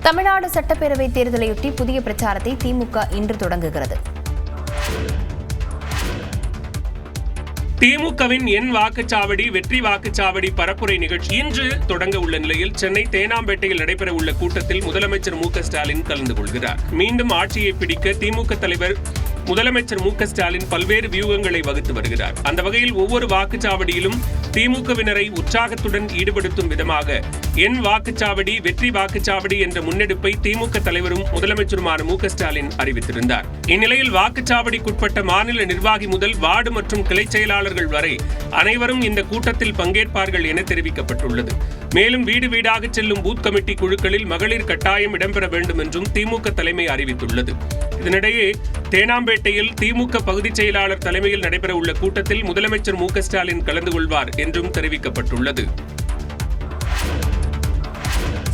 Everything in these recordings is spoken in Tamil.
தமிழ்நாடு சட்டப்பேரவைத் தேர்தலையொட்டி புதிய பிரச்சாரத்தை திமுக இன்று தொடங்குகிறது. திமுகவின் என் வாக்குச்சாவடி வெற்றி வாக்குச்சாவடி பரப்புரை நிகழ்ச்சி இன்று தொடங்க உள்ள நிலையில் சென்னை தேனாம்பேட்டையில் நடைபெற உள்ள கூட்டத்தில் முதலமைச்சர் மு.க.ஸ்டாலின் கலந்து கொள்கிறார். மீண்டும் ஆட்சியை பிடிக்க திமுக தலைவர் முதலமைச்சர் மு.க.ஸ்டாலின் பல்வேறு வியூகங்களை வகுத்து வருகிறார். அந்த வகையில் ஒவ்வொரு வாக்குச்சாவடியிலும் திமுகவினரை உற்சாகத்துடன் ஈடுபடுத்தும் விதமாக என் வாக்குச்சாவடி வெற்றி வாக்குச்சாவடி என்ற முன்னெடுப்பை திமுக தலைவரும் முதலமைச்சருமான மு.க.ஸ்டாலின் அறிவித்திருந்தார். இந்நிலையில் வாக்குச்சாவடிக்குட்பட்ட மாநில நிர்வாகி முதல் வார்டு மற்றும் கிளை செயலாளர்கள் வரை அனைவரும் இந்த கூட்டத்தில் பங்கேற்பார்கள் என தெரிவிக்கப்பட்டுள்ளது. மேலும் வீடு வீடாக செல்லும் பூத் கமிட்டி குழுக்களில் மகளிர் கட்டாயம் இடம்பெற வேண்டும் என்றும் திமுக தலைமை அறிவித்துள்ளது. இதனிடையே தேனாம்பேட்டையில் திமுக பகுதிச் செயலாளர் தலைமையில் நடைபெற உள்ள கூட்டத்தில் முதலமைச்சர் மு.க.ஸ்டாலின் கலந்து கொள்வார் என்றும் தெரிவிக்கப்பட்டுள்ளது.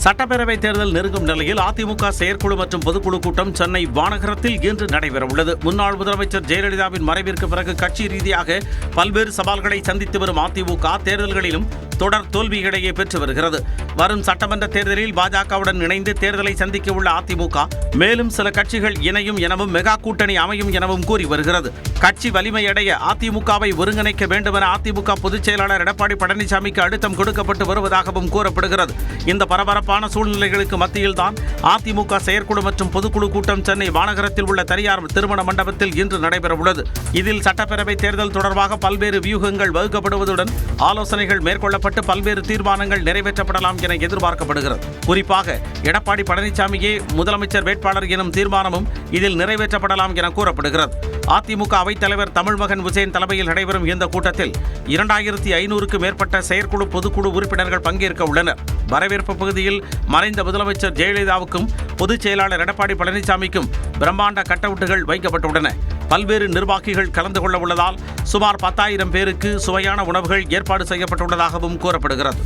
சட்டப்பேரவை தேர்தல் நெருங்கும் நிலையில் அதிமுக செயற்குழு மற்றும் பொதுக்குழு கூட்டம் சென்னை வானகரத்தில் இன்று நடைபெறவுள்ளது. முன்னாள் முதலமைச்சர் ஜெயலலிதாவின் மறைவிற்கு பிறகு கட்சி ரீதியாக பல்வேறு சவால்களை சந்தித்து வரும் அதிமுக தேர்தல்களிலும் தொடர் தோல்விகளையே பெற்று வருகிறது. வரும் சட்டமன்ற தேர்தலில் பாஜகவுடன் இணைந்து தேர்தலை சந்திக்க உள்ள அதிமுக மேலும் சில கட்சிகள் இணையும் எனவும் மெகா கூட்டணி அமையும் எனவும் கூறி வருகிறது. கட்சி வலிமையடைய அதிமுகவை ஒருங்கிணைக்க வேண்டும் என அதிமுக பொதுச் செயலாளர் எடப்பாடி பழனிசாமிக்கு அழுத்தம் கொடுக்கப்பட்டு வருவதாகவும் கூறப்படுகிறது. இந்த பரபரப்பான சூழ்நிலைகளுக்கு மத்தியில்தான் அதிமுக செயற்குழு மற்றும் பொதுக்குழு கூட்டம் சென்னை வானகரத்தில் உள்ள தனியார் திருமண மண்டபத்தில் இன்று நடைபெறவுள்ளது. இதில் சட்டப்பேரவை தேர்தல் தொடர்பாக பல்வேறு வியூகங்கள் வகுக்கப்படுவதுடன் ஆலோசனைகள் மேற்கொள்ளப்பட்டு பல்வேறு தீர்மானங்கள் நிறைவேற்றப்படலாம் என எதிர்பார்க்கப்படுகிறது. குறிப்பாக எடப்பாடி பழனிசாமியே முதலமைச்சர் வேட்பாளர் எனும் தீர்மானமும் இதில் நிறைவேற்றப்படலாம் என கூறப்படுகிறது. அதிமுக அவைத் தலைவர் தமிழ்மகன் உசேன் தலைமையில் நடைபெறும் இந்த கூட்டத்தில் 2500க்கும் மேற்பட்ட செயற்குழு பொதுக்குழு உறுப்பினர்கள் பங்கேற்க உள்ளனர். வரவேற்பு பகுதியில் மறைந்த முதலமைச்சர் ஜெயலலிதாவுக்கும் பொதுச் செயலாளர் எடப்பாடி பழனிசாமிக்கும் பிரம்மாண்ட கட்டவுட்டுகள் வைக்கப்பட்டுள்ளன. பல்வேறு நிர்வாகிகள் கலந்து கொள்ள உள்ளதால் சுமார் 10,000 பேருக்கு சுவையான உணவுகள் ஏற்பாடு செய்யப்பட்டுள்ளதாகவும் கூறப்படுகிறது.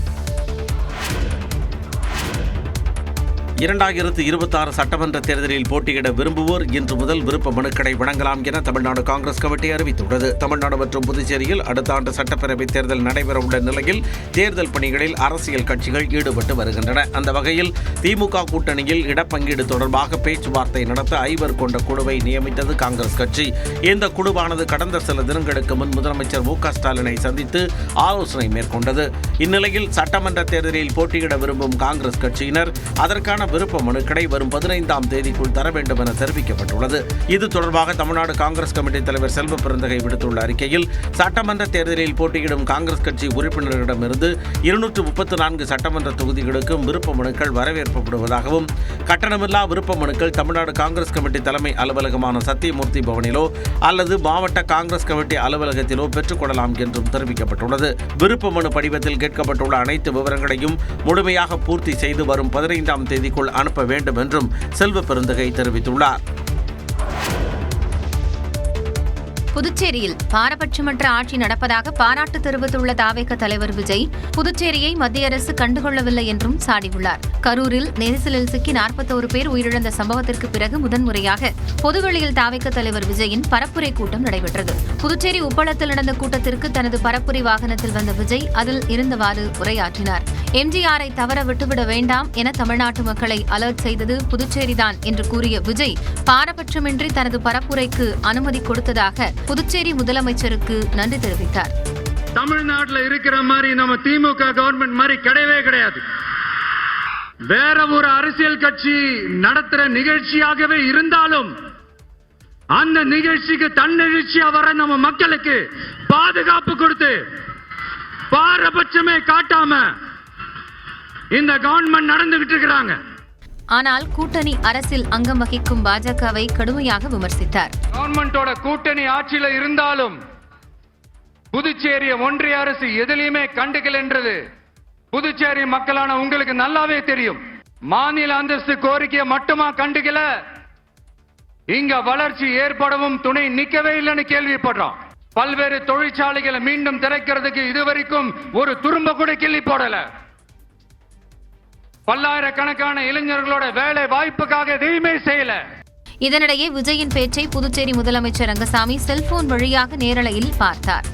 2026 சட்டமன்ற தேர்தலில் போட்டியிட விரும்புவோர் இன்று முதல் விருப்ப மனுக்களை வழங்கலாம் என தமிழ்நாடு காங்கிரஸ் கமிட்டி அறிவித்துள்ளது. தமிழ்நாடு மற்றும் புதுச்சேரியில் அடுத்த ஆண்டு சட்டப்பேரவைத் தேர்தல் நடைபெறவுள்ள நிலையில் தேர்தல் பணிகளில் அரசியல் கட்சிகள் ஈடுபட்டு வருகின்றன. அந்த வகையில் திமுக கூட்டணியில் இடப்பங்கீடு தொடர்பாக பேச்சுவார்த்தை நடத்த 5 கொண்ட குழுவை நியமித்தது காங்கிரஸ் கட்சி. இந்த குழுவானது கடந்த சில தினங்களுக்கு முன் முதலமைச்சர் மு.க.ஸ்டாலினை சந்தித்து ஆலோசனை மேற்கொண்டது. இந்நிலையில் சட்டமன்ற தேர்தலில் போட்டியிட விரும்பும் காங்கிரஸ் கட்சியினர் அதற்கான விருப்ப மனுக்களை வரும் 15ஆம் தேதிக்குள் தர வேண்டும் என தெரிவிக்கப்பட்டுள்ளது. இது தொடர்பாக தமிழ்நாடு காங்கிரஸ் கமிட்டி தலைவர் செல்வ பெருந்தகை விடுத்துள்ள அறிக்கையில் சட்டமன்ற தேர்தலில் போட்டியிடும் காங்கிரஸ் கட்சி உறுப்பினர்களிடமிருந்து 234 சட்டமன்ற தொகுதிகளுக்கும் விருப்ப மனுக்கள் வரவேற்படுவதாகவும் கட்டணமில்லா விருப்ப மனுக்கள் தமிழ்நாடு காங்கிரஸ் கமிட்டி தலைமை அலுவலகமான சத்தியமூர்த்தி பவனிலோ அல்லது மாவட்ட காங்கிரஸ் கமிட்டி அலுவலகத்திலோ பெற்றுக்கொள்ளலாம் என்றும் தெரிவிக்கப்பட்டுள்ளது. விருப்ப மனு படிவத்தில் கேட்கப்பட்டுள்ள அனைத்து விவரங்களையும் முழுமையாக பூர்த்தி செய்து வரும் 15ஆம் தேதிக்குள் அனுப்ப வேண்டும் என்றும் செல்வ பெருந்தகை தெரிவித்துள்ளார். புதுச்சேரியில் பாரபட்சமற்ற ஆட்சி நடப்பதாக பாராட்டு தெரிவித்துள்ள தாவேக தலைவர் விஜய் புதுச்சேரியை மத்திய அரசு கண்டுகொள்ளவில்லை என்றும் சாடியுள்ளார். கரூரில் நெரிசலில் சிக்கி 41 பேர் உயிரிழந்த சம்பவத்திற்கு பிறகு முதன்முறையாக பொதுவெளியில் தாவேக தலைவர் விஜயின் பரப்புரை கூட்டம் நடைபெற்றது. புதுச்சேரி உப்பளத்தில் நடந்த கூட்டத்திற்கு தனது பரப்புரை வாகனத்தில் வந்த விஜய் அதில் இருந்தவாறு உரையாற்றினார். எம்ஜிஆரை தவற விட்டுவிட வேண்டாம் என தமிழ்நாட்டு மக்களை அலர்ட் செய்தது புதுச்சேரிதான் என்று கூறிய விஜய் பாரபட்சமின்றி தனது பரப்புரைக்கு அனுமதி கொடுத்ததாக புதுச்சேரி முதலமைச்சருக்கு நன்றி தெரிவித்தார். தமிழ்நாட்டில் இருக்கிற மாதிரி நம்ம திமுக கவர்மெண்ட் மாதிரி கிடையவே கிடையாது. வேற ஒரு அரசியல் கட்சி நடத்துற நிகழ்ச்சியாகவே இருந்தாலும் அந்த நிகழ்ச்சிக்கு தன்னெழுச்சியா வர நம்ம மக்களுக்கு பாதுகாப்பு கொடுத்து பாரபட்சமே காட்டாம இந்த கவர்மெண்ட் நடந்துகிட்டு இருக்கிறாங்க. ஆனால் கூட்டணி அரசில் அங்கம் வகிக்கும் பாஜகவை கடுமையாக விமர்சித்தார். கவர்மெண்டோட கூட்டணி ஆட்சியில இருந்தாலும் புதுச்சேரிய ஒன்றிய அரசு எதிலையுமே கண்டுக்கல என்றது புதுச்சேரி மக்களான உங்களுக்கு நல்லாவே தெரியும். மாநில அந்தஸ்து கோரிக்கையை மட்டுமா கண்டுக்கல, இங்க வளர்ச்சி ஏற்படவும் துணை நிக்கவே இல்லைன்னு கேள்விப்படுறோம். பல்வேறு தொழிற்சாலைகளை மீண்டும் திறக்கிறதுக்கு இதுவரைக்கும் ஒரு துரும்ப கூட கிள்ளி போடல. பல்லாயிரக்கணக்கான இளைஞர்களோட வேலை வாய்ப்புக்காக எதையுமே செய்யல. இதனிடையே விஜயின் பேச்சை புதுச்சேரி முதலமைச்சர் ரங்கசாமி செல்போன் வழியாக நேரலையில் பார்த்தார்.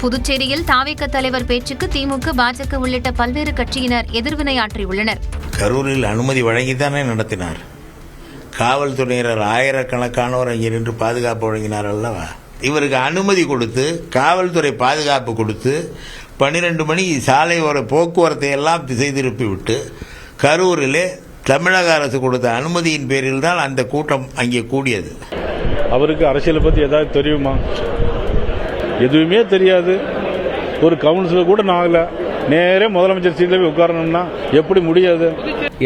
புதுச்சேரியில் தாவேக தலைவர் பேச்சுக்கு திமுக, பாஜக உள்ளிட்ட பல்வேறு கட்சியினர் எதிர்வினையாற்றியுள்ளனர். கரூரில் அனுமதி வழங்கித்தானே நடத்தினார். காவல்துறையினர் ஆயிரக்கணக்கானோர் அங்கே நின்று பாதுகாப்பு வழங்கினார் அல்லவா. இவருக்கு அனுமதி கொடுத்து காவல்துறை பாதுகாப்பு கொடுத்து 12 மணி சாலை ஓர போக்குவரத்தை எல்லாம் திசை திருப்பி விட்டு கரூரிலே தமிழக அரசு கொடுத்த அனுமதியின் பேரில் தான் அந்த கூட்டம் அங்கே கூடியது. அவருக்கு அரசியலை பற்றி ஏதாவது தெரியுமா? எதுவுமே தெரியாது. ஒரு கவுன்சிலர் கூட ஆகல. நேரே முதலமைச்சர் சீட்டில் போய் உட்காரணும்னா எப்படி முடியாது?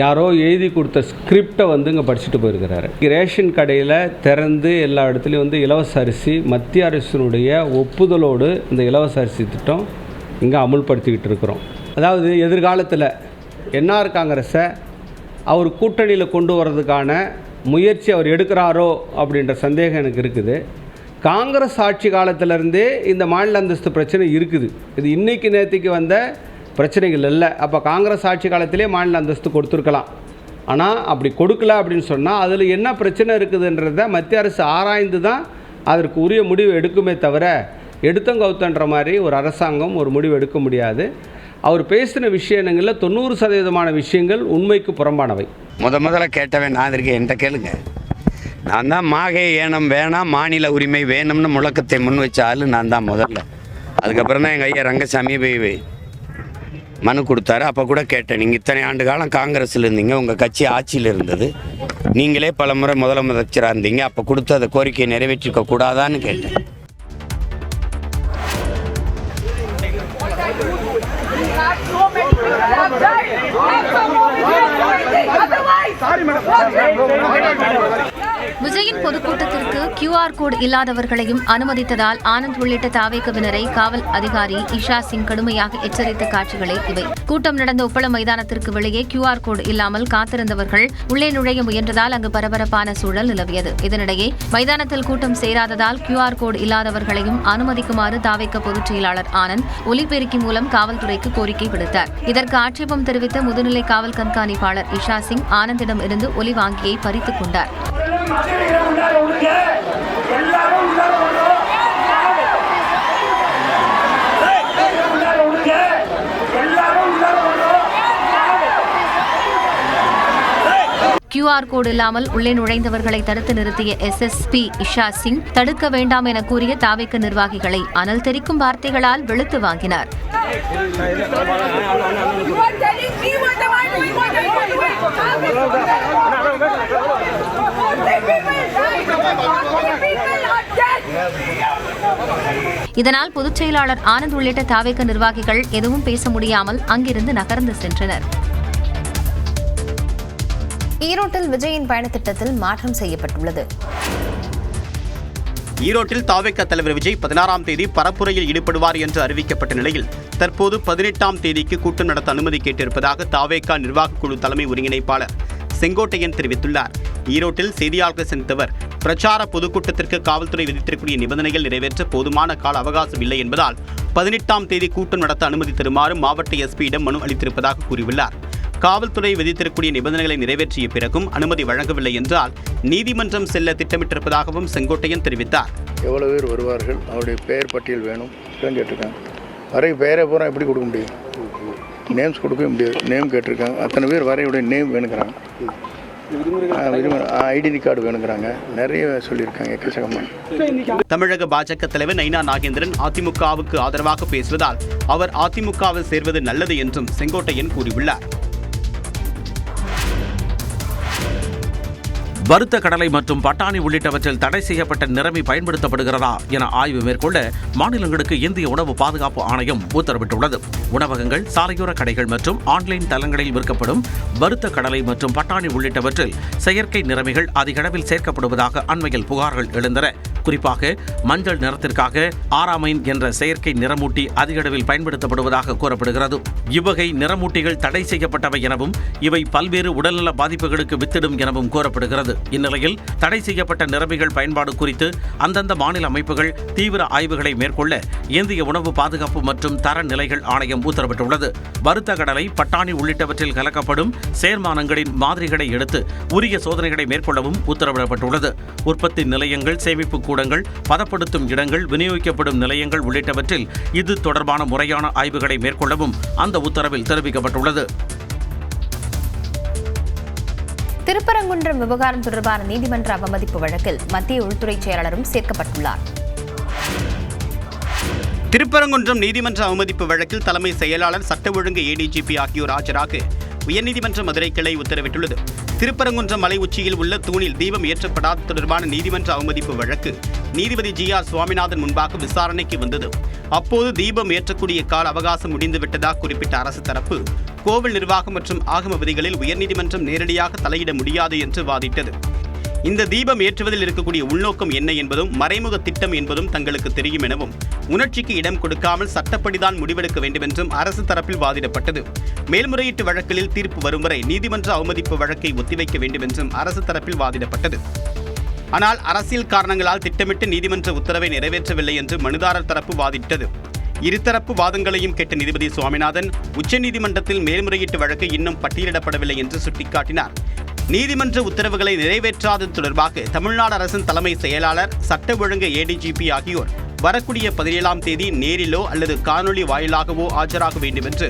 யாரோ எழுதி கொடுத்த ஸ்கிரிப்டை இங்கே படிச்சுட்டு போயிருக்கிறாரு. ரேஷன் கடையில் திறந்து எல்லா இடத்துலையும் இலவச அரிசி மத்திய அரசினுடைய ஒப்புதலோடு இந்த இலவச அரிசி திட்டம் இங்கே அமுல்படுத்திக்கிட்டு இருக்கிறோம். அதாவது எதிர்காலத்தில் என்ஆர் காங்கிரஸை அவர் கூட்டணியில் கொண்டு வர்றதுக்கான முயற்சி அவர் எடுக்கிறாரோ அப்படின்ற சந்தேகம் எனக்கு இருக்குது. காங்கிரஸ் ஆட்சி காலத்திலேருந்தே இந்த மாநில அந்தஸ்து பிரச்சனை இருக்குது. இது இன்றைக்கி நேற்றுக்கு வந்த பிரச்சனைகள் இல்லை. அப்போ காங்கிரஸ் ஆட்சி காலத்திலே மாநில அந்தஸ்து கொடுத்துருக்கலாம். ஆனால் அப்படி கொடுக்கல அப்படின்னு சொன்னால் அதில் என்ன பிரச்சனை இருக்குதுன்றதை மத்திய அரசு ஆராய்ந்து தான் அதற்கு உரிய முடிவு எடுக்குமே தவிர எடுத்தங்கவுத்தன்ற மாதிரி ஒரு அரசாங்கம் ஒரு முடிவு எடுக்க முடியாது. அவர் பேசின விஷயங்களில் 90% விஷயங்கள் உண்மைக்கு புறம்பானவை. முதல்ல கேட்டவன் நான் இருக்கேன், என்கிட்ட கேளுங்க. நான் தான் மாகே ஏனம் வேணாம், மாநில உரிமை வேணும்னு முழக்கத்தை முன் வச்ச ஆள் நான் தான் முதல்ல. அதுக்கப்புறம் தான் எங்கள் ஐயா ரங்கசாமி போய் மனு கொடுத்தாரு. அப்போ கூட கேட்டேன், நீங்கள் இத்தனை ஆண்டு காலம் காங்கிரஸில் இருந்தீங்க, உங்கள் கட்சி ஆட்சியில் இருந்தது, நீங்களே பல முறை முதலமைச்சராக இருந்தீங்க, அப்போ கொடுத்து அந்த கோரிக்கையை நிறைவேற்றிக்க கூடாதான்னு கேட்டேன். விஜயின் பொதுக்கூட்டத்திற்கு QR கோடு இல்லாதவர்களையும் அனுமதித்ததால் ஆனந்த் உள்ளிட்ட தாவேகவினரை காவல் அதிகாரி இஷா சிங் கடுமையாக எச்சரித்த காட்சிகளே இவை. கூட்டம் நடந்த உப்பளம் மைதானத்திற்கு வெளியே QR கோடு இல்லாமல் காத்திருந்தவர்கள் உள்ளே நுழைய முயன்றதால் அங்கு பரபரப்பான சூழல் நிலவியது. இதனிடையே மைதானத்தில் கூட்டம் சேராததால் QR கோடு இல்லாதவர்களையும் அனுமதிக்குமாறு தாவேக பொதுச் செயலாளர் ஆனந்த் ஒலிபெருக்கி மூலம் காவல்துறைக்கு கோரிக்கை விடுத்தார். இதற்கு ஆட்சேபம் தெரிவித்த முதுநிலை காவல் கண்காணிப்பாளர் இஷா சிங் ஆனந்திடம் இருந்து ஒலி வாங்கியை பறித்துக் கொண்டார். QR கோடு இல்லாமல் உள்ளே நுழைந்தவர்களை தடுத்து நிறுத்திய SSP இஷா சிங் தடுக்க வேண்டாம் என கூறிய தாவேக நிர்வாகிகளை அனல் தெரிக்கும் வார்த்தைகளால் வெளுத்து வாங்கினார். இதனால் பொதுச் செயலாளர் ஆனந்த் உள்ளிட்ட தாவேக நிர்வாகிகள் எதுவும் பேச முடியாமல் அங்கிருந்து நகர்ந்து சென்றனர். ஈரோட்டில் விஜயின் பயணத்திட்டத்தில் மாற்றம் செய்யப்பட்டுள்ளது. ஈரோட்டில் தாவேக தலைவர் விஜய் 16ஆம் தேதி பரப்புரையில் ஈடுபடுவார் என்று அறிவிக்கப்பட்ட நிலையில் தற்போது 18ஆம் தேதிக்கு கூட்டம் நடத்த அனுமதி கேட்டிருப்பதாக தாவேக நிர்வாகக் குழு தலைமை ஒருங்கிணைப்பாளர் செங்கோட்டையன் தெரிவித்துள்ளார். ஈரோட்டில் செய்தியாளர்கள் சந்தித்தவர் பிரச்சார பொதுக்கூட்டத்திற்கு காவல்துறை விதித்திருக்கூடிய நிபந்தனைகள் நிறைவேற்ற போதுமான கால அவகாசம் இல்லை என்பதால் 18ஆம் தேதி கூட்டம் நடத்த அனுமதி தருமாறு மாவட்ட எஸ்பியிடம் மனு அளித்திருப்பதாக கூறியுள்ளார். காவல்துறை விதித்திருக்கூடிய நிபந்தனைகளை நிறைவேற்றிய பிறகும் அனுமதி வழங்கவில்லை என்றால் நீதிமன்றம் செல்ல திட்டமிட்டிருப்பதாகவும் செங்கோட்டையன் தெரிவித்தார். எவ்வளவு பேர் வருவார்கள், அவருடைய பெயர் பட்டியல் வேணும் கேட்டிருக்காங்க. வரை பெயரை பூரா எப்படி கொடுக்க முடியும்? நேம்ஸ் கொடுக்கவே முடியாது. நேம் கேட்டிருக்காங்க. அத்தனை பேர் வரையுடைய நேம் வேணுங்கிறாங்க, ஐடென்டி கார்டு வேணுங்கிறாங்க, நிறைய சொல்லியிருக்காங்க எக்கச்சக்கமாக. தமிழக பாஜக தலைவர் நயினா நாகேந்திரன் அதிமுகவுக்கு ஆதரவாக பேசுவதால் அவர் அதிமுகவில் சேர்வது நல்லது என்றும் செங்கோட்டையன் கூறியுள்ளார். வறுத்த கடலை மற்றும் பட்டாணி உள்ளிட்டவற்றில் தடை செய்யப்பட்ட நிறமி பயன்படுத்தப்படுகிறதா என ஆய்வு மேற்கொள்ள மாநிலங்களுக்கு இந்திய உணவு பாதுகாப்பு ஆணையம் உத்தரவிட்டுள்ளது. உணவகங்கள், சாலையோர கடைகள் மற்றும் ஆன்லைன் தளங்களில் விற்கப்படும் வறுத்த கடலை மற்றும் பட்டாணி உள்ளிட்டவற்றில் செயற்கை நிறமிகள் அதிக அளவில் சேர்க்கப்படுவதாக அண்மையில் புகார்கள் எழுந்தன. குறிப்பாக மஞ்சள் நிறத்திற்காக ஆராமைன் என்ற செயற்கை நிறமூட்டி அதிக அளவில் பயன்படுத்தப்படுவதாக கூறப்படுகிறது. இவ்வகை நிறமூட்டிகள் தடை செய்யப்பட்டவை எனவும் இவை பல்வேறு உடல்நல பாதிப்புகளுக்கு வித்திடும் எனவும் கூறப்படுகிறது. இந்நிலையில் தடை செய்யப்பட்ட நிறமிகள் பயன்பாடு குறித்து அந்தந்த மாநில அமைப்புகள் தீவிர ஆய்வுகளை மேற்கொள்ள இந்திய உணவு பாதுகாப்பு மற்றும் தரநிலைகள் ஆணையம் உத்தரவிட்டுள்ளது. வறுத்த கடலை, பட்டாணி உள்ளிட்டவற்றில் கலக்கப்படும் சேர்மானங்களின் மாதிரிகளை எடுத்து உரிய சோதனைகளை மேற்கொள்ளவும் உத்தரவிடப்பட்டுள்ளது. உற்பத்தி நிலையங்கள், சேமிப்பு கூடங்கள், பதப்படுத்தும் இடங்கள், விநியோகிக்கப்படும் நிலையங்கள் உள்ளிட்டவற்றில் இது தொடர்பான முறையான ஆய்வுகளை மேற்கொள்ளவும் அந்த உத்தரவில் தெரிவிக்கப்பட்டுள்ளது. திருப்பரங்குன்றம் விவகாரம் தொடர்பான நீதிமன்ற அவமதிப்பு வழக்கில் மத்திய உள்துறை செயலாளரும் சேர்க்கப்பட்டுள்ளார். திருப்பரங்குன்றம் நீதிமன்ற அவமதிப்பு வழக்கில் தலைமை செயலாளர், சட்ட ஒழுங்கு ஏடிஜிபி ஆகியோர் ஆஜராக உயர்நீதிமன்ற மதுரை கிளை உத்தரவிட்டுள்ளது. திருப்பரங்குன்றம் மலை உச்சியில் உள்ள தூணில் தீபம் ஏற்றப்படாத தொடர்பான நீதிமன்ற அவமதிப்பு வழக்கு நீதிபதி GR சுவாமிநாதன் முன்பாக விசாரணைக்கு வந்தது. அப்போது தீபம் ஏற்றக்கூடிய கால அவகாசம் முடிந்துவிட்டதாக குறிப்பிட்ட அரசு தரப்பு கோவில் நிர்வாகம் மற்றும் ஆகம விதிகளில் உயர்நீதிமன்றம் நேரடியாக தலையிட முடியாது என்று வாதிட்டது. இந்த தீபம் ஏற்றுவதில் இருக்கக்கூடிய உள்நோக்கம் என்ன என்பதும் மறைமுக திட்டம் என்பதும் தங்களுக்கு தெரியும் எனவும் உணர்ச்சிக்கு இடம் கொடுக்காமல் சட்டப்படிதான் முடிவெடுக்க வேண்டும் என்றும் அரசு தரப்பில் வாதிடப்பட்டது. மேல்முறையீட்டு வழக்கில் தீர்ப்பு வரும் வரை நீதிமன்ற அவமதிப்பு வழக்கை ஒத்திவைக்க வேண்டும் என்றும் அரசு தரப்பில் வாதிடப்பட்டது. ஆனால் அரசியல் காரணங்களால் திட்டமிட்டு நீதிமன்ற உத்தரவை நிறைவேற்றவில்லை என்று மனுதாரர் தரப்பு வாதிட்டது. இருதரப்பு வாதங்களையும் கேட்ட நீதிபதி சுவாமிநாதன் உச்சநீதிமன்றத்தில் மேல்முறையீட்டு வழக்கு இன்னும் பட்டியலிடப்படவில்லை என்று சுட்டிக்காட்டினார். நீதிமன்ற உத்தரவுகளை நிறைவேற்றாதது தொடர்பாக தமிழ்நாடு அரசின் தலைமை செயலாளர், சட்ட ஒழுங்கு ADGP ஆகியோர் வரக்கூடிய 17ஆம் தேதி நேரிலோ அல்லது காணொலி வாயிலாகவோ ஆஜராக வேண்டும் என்று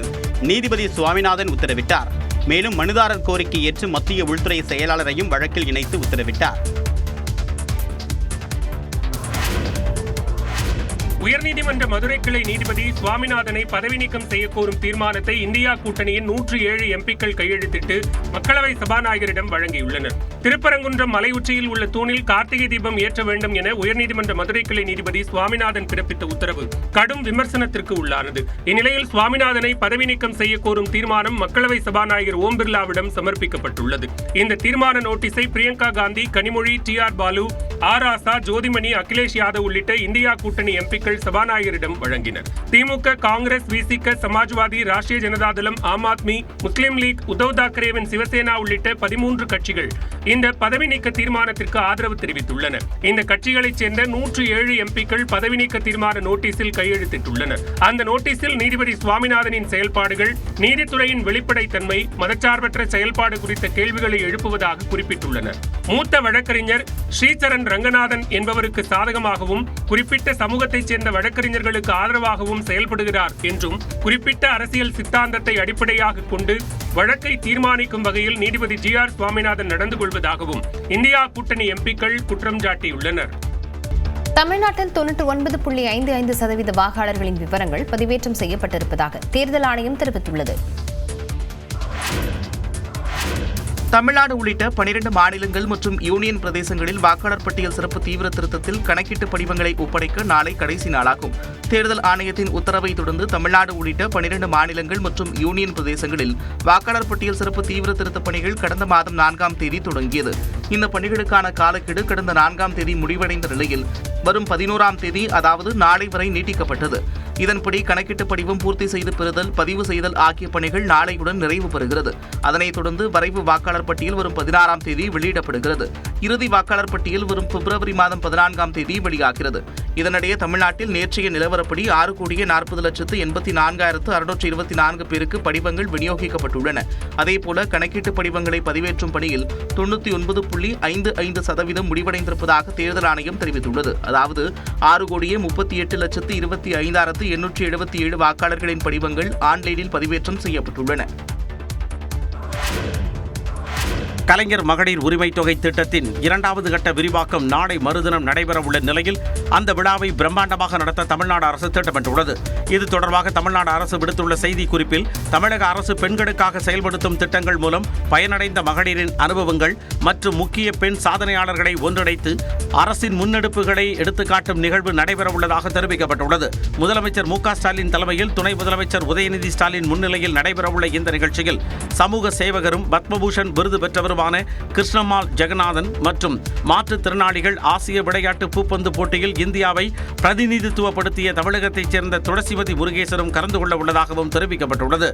நீதிபதி சுவாமிநாதன் உத்தரவிட்டார். மேலும் மனுதாரர் கோரிக்கை ஏற்று மத்திய உள்துறை செயலாளரையும் வழக்கில் இணைத்து உத்தரவிட்டார். உயர்நீதிமன்ற மதுரை கிளை நீதிபதி சுவாமிநாதனை பதவி நீக்கம் செய்யக்கோரும் தீர்மானத்தை இந்தியா கூட்டணியின் 107 MPக்கள் கையெழுத்திட்டு மக்களவை சபாநாயகரிடம் வழங்கியுள்ளனர். திருப்பரங்குன்றம் மலை உச்சியில் உள்ள தூணில் கார்த்திகை தீபம் ஏற்ற வேண்டும் என உயர்நீதிமன்ற மதுரை கிளை நீதிபதி சுவாமிநாதன் பிறப்பித்த உத்தரவு கடும் விமர்சனத்திற்கு உள்ளானது. இந்நிலையில் சுவாமிநாதனை பதவி நீக்கம் செய்யக்கோரும் தீர்மானம் மக்களவை சபாநாயகர் ஓம் பிர்லாவிடம் சமர்ப்பிக்கப்பட்டுள்ளது. இந்த தீர்மான நோட்டீஸை பிரியங்கா காந்தி, கனிமொழி, TR பாலு, R ஆசா, ஜோதிமணி, அகிலேஷ் யாதவ் உள்ளிட்ட இந்தியா கூட்டணி MPக்கள் சபாநாயகரிடம் வழங்கினர். திமுக, காங்கிரஸ், VCK, சமாஜ்வாதி, ராஷ்டிரிய ஜனதாதளம், ஆம் ஆத்மி, முஸ்லிம் லீக், உத்தவ் தாக்கரேவின் சிவசேனா உள்ளிட்ட 13 கட்சிகள் இந்த பதவி நீக்க தீர்மானத்திற்கு ஆதரவு தெரிவித்துள்ளனர். இந்த கட்சிகளைச் சேர்ந்த 107 MPக்கள் பதவி நீக்க தீர்மான நோட்டீஸில் கையெழுத்திட்டுள்ளனர். அந்த நோட்டீஸில் நீதிபதி சுவாமிநாதனின் செயல்பாடுகள், நீதித்துறையின் வெளிப்படைத்தன்மை, மதச்சார்பற்ற செயல்பாடு குறித்த கேள்விகளை எழுப்புவதாக குறிப்பிட்டுள்ளனர். மூத்த வழக்கறிஞர் ஸ்ரீசரண் ரங்கநாதன் என்பவருக்கு சாதகமாகவும் குறிப்பிட்ட சமூகத்தைச் சேர்ந்த வழக்கறிஞர்களுக்கு ஆதரவாகவும் செயல்படுகிறார் என்றும் குறிப்பிட்ட அரசியல் சித்தாந்தத்தை அடிப்படையாக கொண்டு வழக்கை தீர்மானிக்கும் வகையில் நீதிபதி GR சுவாமிநாதன் நடந்து கொள்வதாகவும் இந்தியா கூட்டணி MPக்கள் குற்றம் சாட்டியுள்ளனர். தமிழ்நாட்டில் 99.55% வாக்காளர்களின் விவரங்கள் பதிவேற்றம் செய்யப்பட்டிருப்பதாக தேர்தல் ஆணையம் தெரிவித்துள்ளது. தமிழ்நாடு உள்ளிட்ட 12 மாநிலங்கள் மற்றும் யூனியன் பிரதேசங்களில் வாக்காளர் பட்டியல் சிறப்பு தீவிர திருத்தத்தில் கணக்கீட்டு படிவங்களை ஒப்படைக்க நாளை கடைசி நாளாகும். தேர்தல் ஆணையத்தின் உத்தரவை தொடர்ந்து தமிழ்நாடு உள்ளிட்ட 12 மாநிலங்கள் மற்றும் யூனியன் பிரதேசங்களில் வாக்காளர் பட்டியல் சிறப்பு தீவிர திருத்தப் பணிகள் கடந்த மாதம் 4ஆம் தேதி தொடங்கியது. இந்த பணிகளுக்கான காலக்கெடு கடந்த 4ஆம் தேதி முடிவடைந்த நிலையில் வரும் 11ஆம் தேதி, அதாவது நாளை வரை நீட்டிக்கப்பட்டது. இதன்படி கணக்கீட்டு படிவம் பூர்த்தி செய்து பெறுதல், பதிவு செய்தல் ஆகிய பணிகள் நாளையுடன் நிறைவு பெறுகிறது. அதனைத் தொடர்ந்து வரைவு வாக்காளர் பட்டியல் வரும் 16ஆம் தேதி வெளியிடப்படுகிறது. இறுதி வாக்காளர் பட்டியல் வரும் பிப்ரவரி மாதம் 14ஆம் தேதி வெளியாகிறது. இதனிடையே தமிழ்நாட்டில் நேற்றைய நிலவரப்படி 6,40,84,624 பேருக்கு படிவங்கள் விநியோகிக்கப்பட்டுள்ளன. அதேபோல கணக்கீட்டு படிவங்களை பதிவேற்றும் பணியில் 99.55% முடிவடைந்திருப்பதாக தேர்தல் ஆணையம் தெரிவித்துள்ளது. அதாவது 6,38,25,877 வாக்காளர்களின் படிவங்கள் ஆன்லைனில் பதிவேற்றம் செய்யப்பட்டுள்ளன. கலைஞர் மகளிர் உரிமை தொகை திட்டத்தின் 2வது கட்ட விரிவாக்கம் நாளை மறுதினம் நடைபெறவுள்ள நிலையில் அந்த விழாவை பிரம்மாண்டமாக நடத்த தமிழ்நாடு அரசு திட்டமிட்டுள்ளது. இது தொடர்பாக தமிழ்நாடு அரசு விடுத்துள்ள செய்திக்குறிப்பில், தமிழக அரசு பெண்களுக்காக செயல்படுத்தும் திட்டங்கள் மூலம் பயனடைந்த மகளிரின் அனுபவங்கள் மற்றும் முக்கிய பெண் சாதனையாளர்களை ஒன்றிணைத்து அரசின் முன்னெடுப்புகளை எடுத்துக்காட்டும் நிகழ்வு நடைபெறவுள்ளதாக தெரிவிக்கப்பட்டுள்ளது. முதலமைச்சர் மு.க. ஸ்டாலின் தலைமையில் துணை முதலமைச்சர் உதயநிதி ஸ்டாலின் முன்னிலையில் நடைபெறவுள்ள இந்த நிகழ்ச்சியில் சமூக சேவகரும் பத்மபூஷன் விருது பெற்றவரும் கிருஷ்ணம்மாள் ஜெகநாதன் மற்றும் மாற்றுத்திறனாளிகள் ஆசிய விளையாட்டு பூப்பந்து போட்டியில் இந்தியாவை பிரதிநிதித்துவப்படுத்திய தமிழகத்தைச் சேர்ந்த துளசிவதி முருகேசனும் கலந்து கொள்ள உள்ளதாகவும் தெரிவிக்கப்பட்டுள்ளது.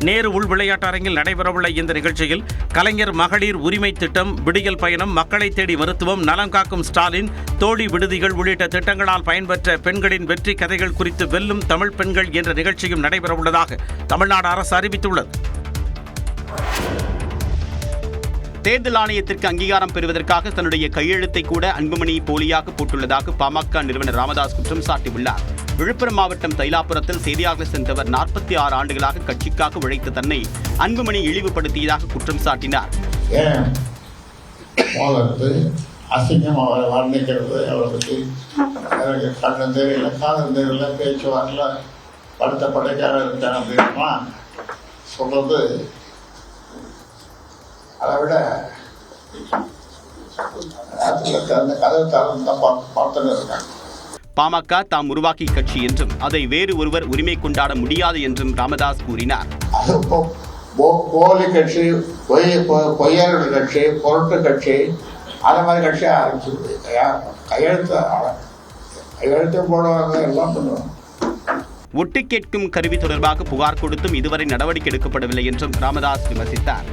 நேரு உள் விளையாட்டு அரங்கில் நடைபெறவுள்ள இந்த நிகழ்ச்சியில் கலைஞர் மகளிர் உரிமை திட்டம், விடியல் பயணம், மக்களை தேடி மருத்துவம், நலம் காக்கும் ஸ்டாலின், தோழி விடுதிகள் உள்ளிட்ட திட்டங்களால் பயன்பெற்ற பெண்களின் வெற்றி கதைகள் குறித்து வெல்லும் தமிழ் பெண்கள் என்ற நிகழ்ச்சியும் நடைபெறவுள்ளதாக தமிழ்நாடு அரசு அறிவித்துள்ளது. தேர்தல் ஆணையத்திற்கு அங்கீகாரம் பெறுவதற்காக தன்னுடைய கையெழுத்தை கூட அன்புமணி போலியாக போட்டுள்ளதாக பாமக நிறுவனர் ராமதாஸ் குற்றம் சாட்டியுள்ளார். விழுப்புரம் மாவட்டம் தைலாபுரத்தில் செய்தியாளர் சென்றவர் 46 ஆண்டுகளாக கட்சிக்காக உழைத்த தன்னை அன்புமணி இழிவுபடுத்தியதாக குற்றம் சாட்டினார். அசிங்கம் அவரை வர்ணிக்கிறது, அவரை பற்றி கண்ணு தெரியல, காதல் தெரியல, பேச்சு வரல, படுத்த படைக்காக இருக்காங்க அப்படின்னா சொல்றது. அதை விட அந்த கதை தரம் தான் பார்த்துன்னு இருக்காங்க. பாமக தாம் உருவாக்கிய கட்சி என்றும் அதை வேறு ஒருவர் உரிமை கொண்டாட முடியாது என்றும் ராமதாஸ் கூறினார். போலி கட்சி, பொய்யர்கள் கட்சி, பொருட்டு கட்சி, அந்த மாதிரி கட்சியை ஆரம்பிச்சு கையெழுத்து போடுவாங்க, எல்லாம் பண்ணுவாங்க. ஒட்டு கேட்கும் கருவி தொடர்பாக புகார் கொடுத்தும் இதுவரை நடவடிக்கை எடுக்கப்படவில்லை என்றும் ராமதாஸ் விமர்சித்தார்.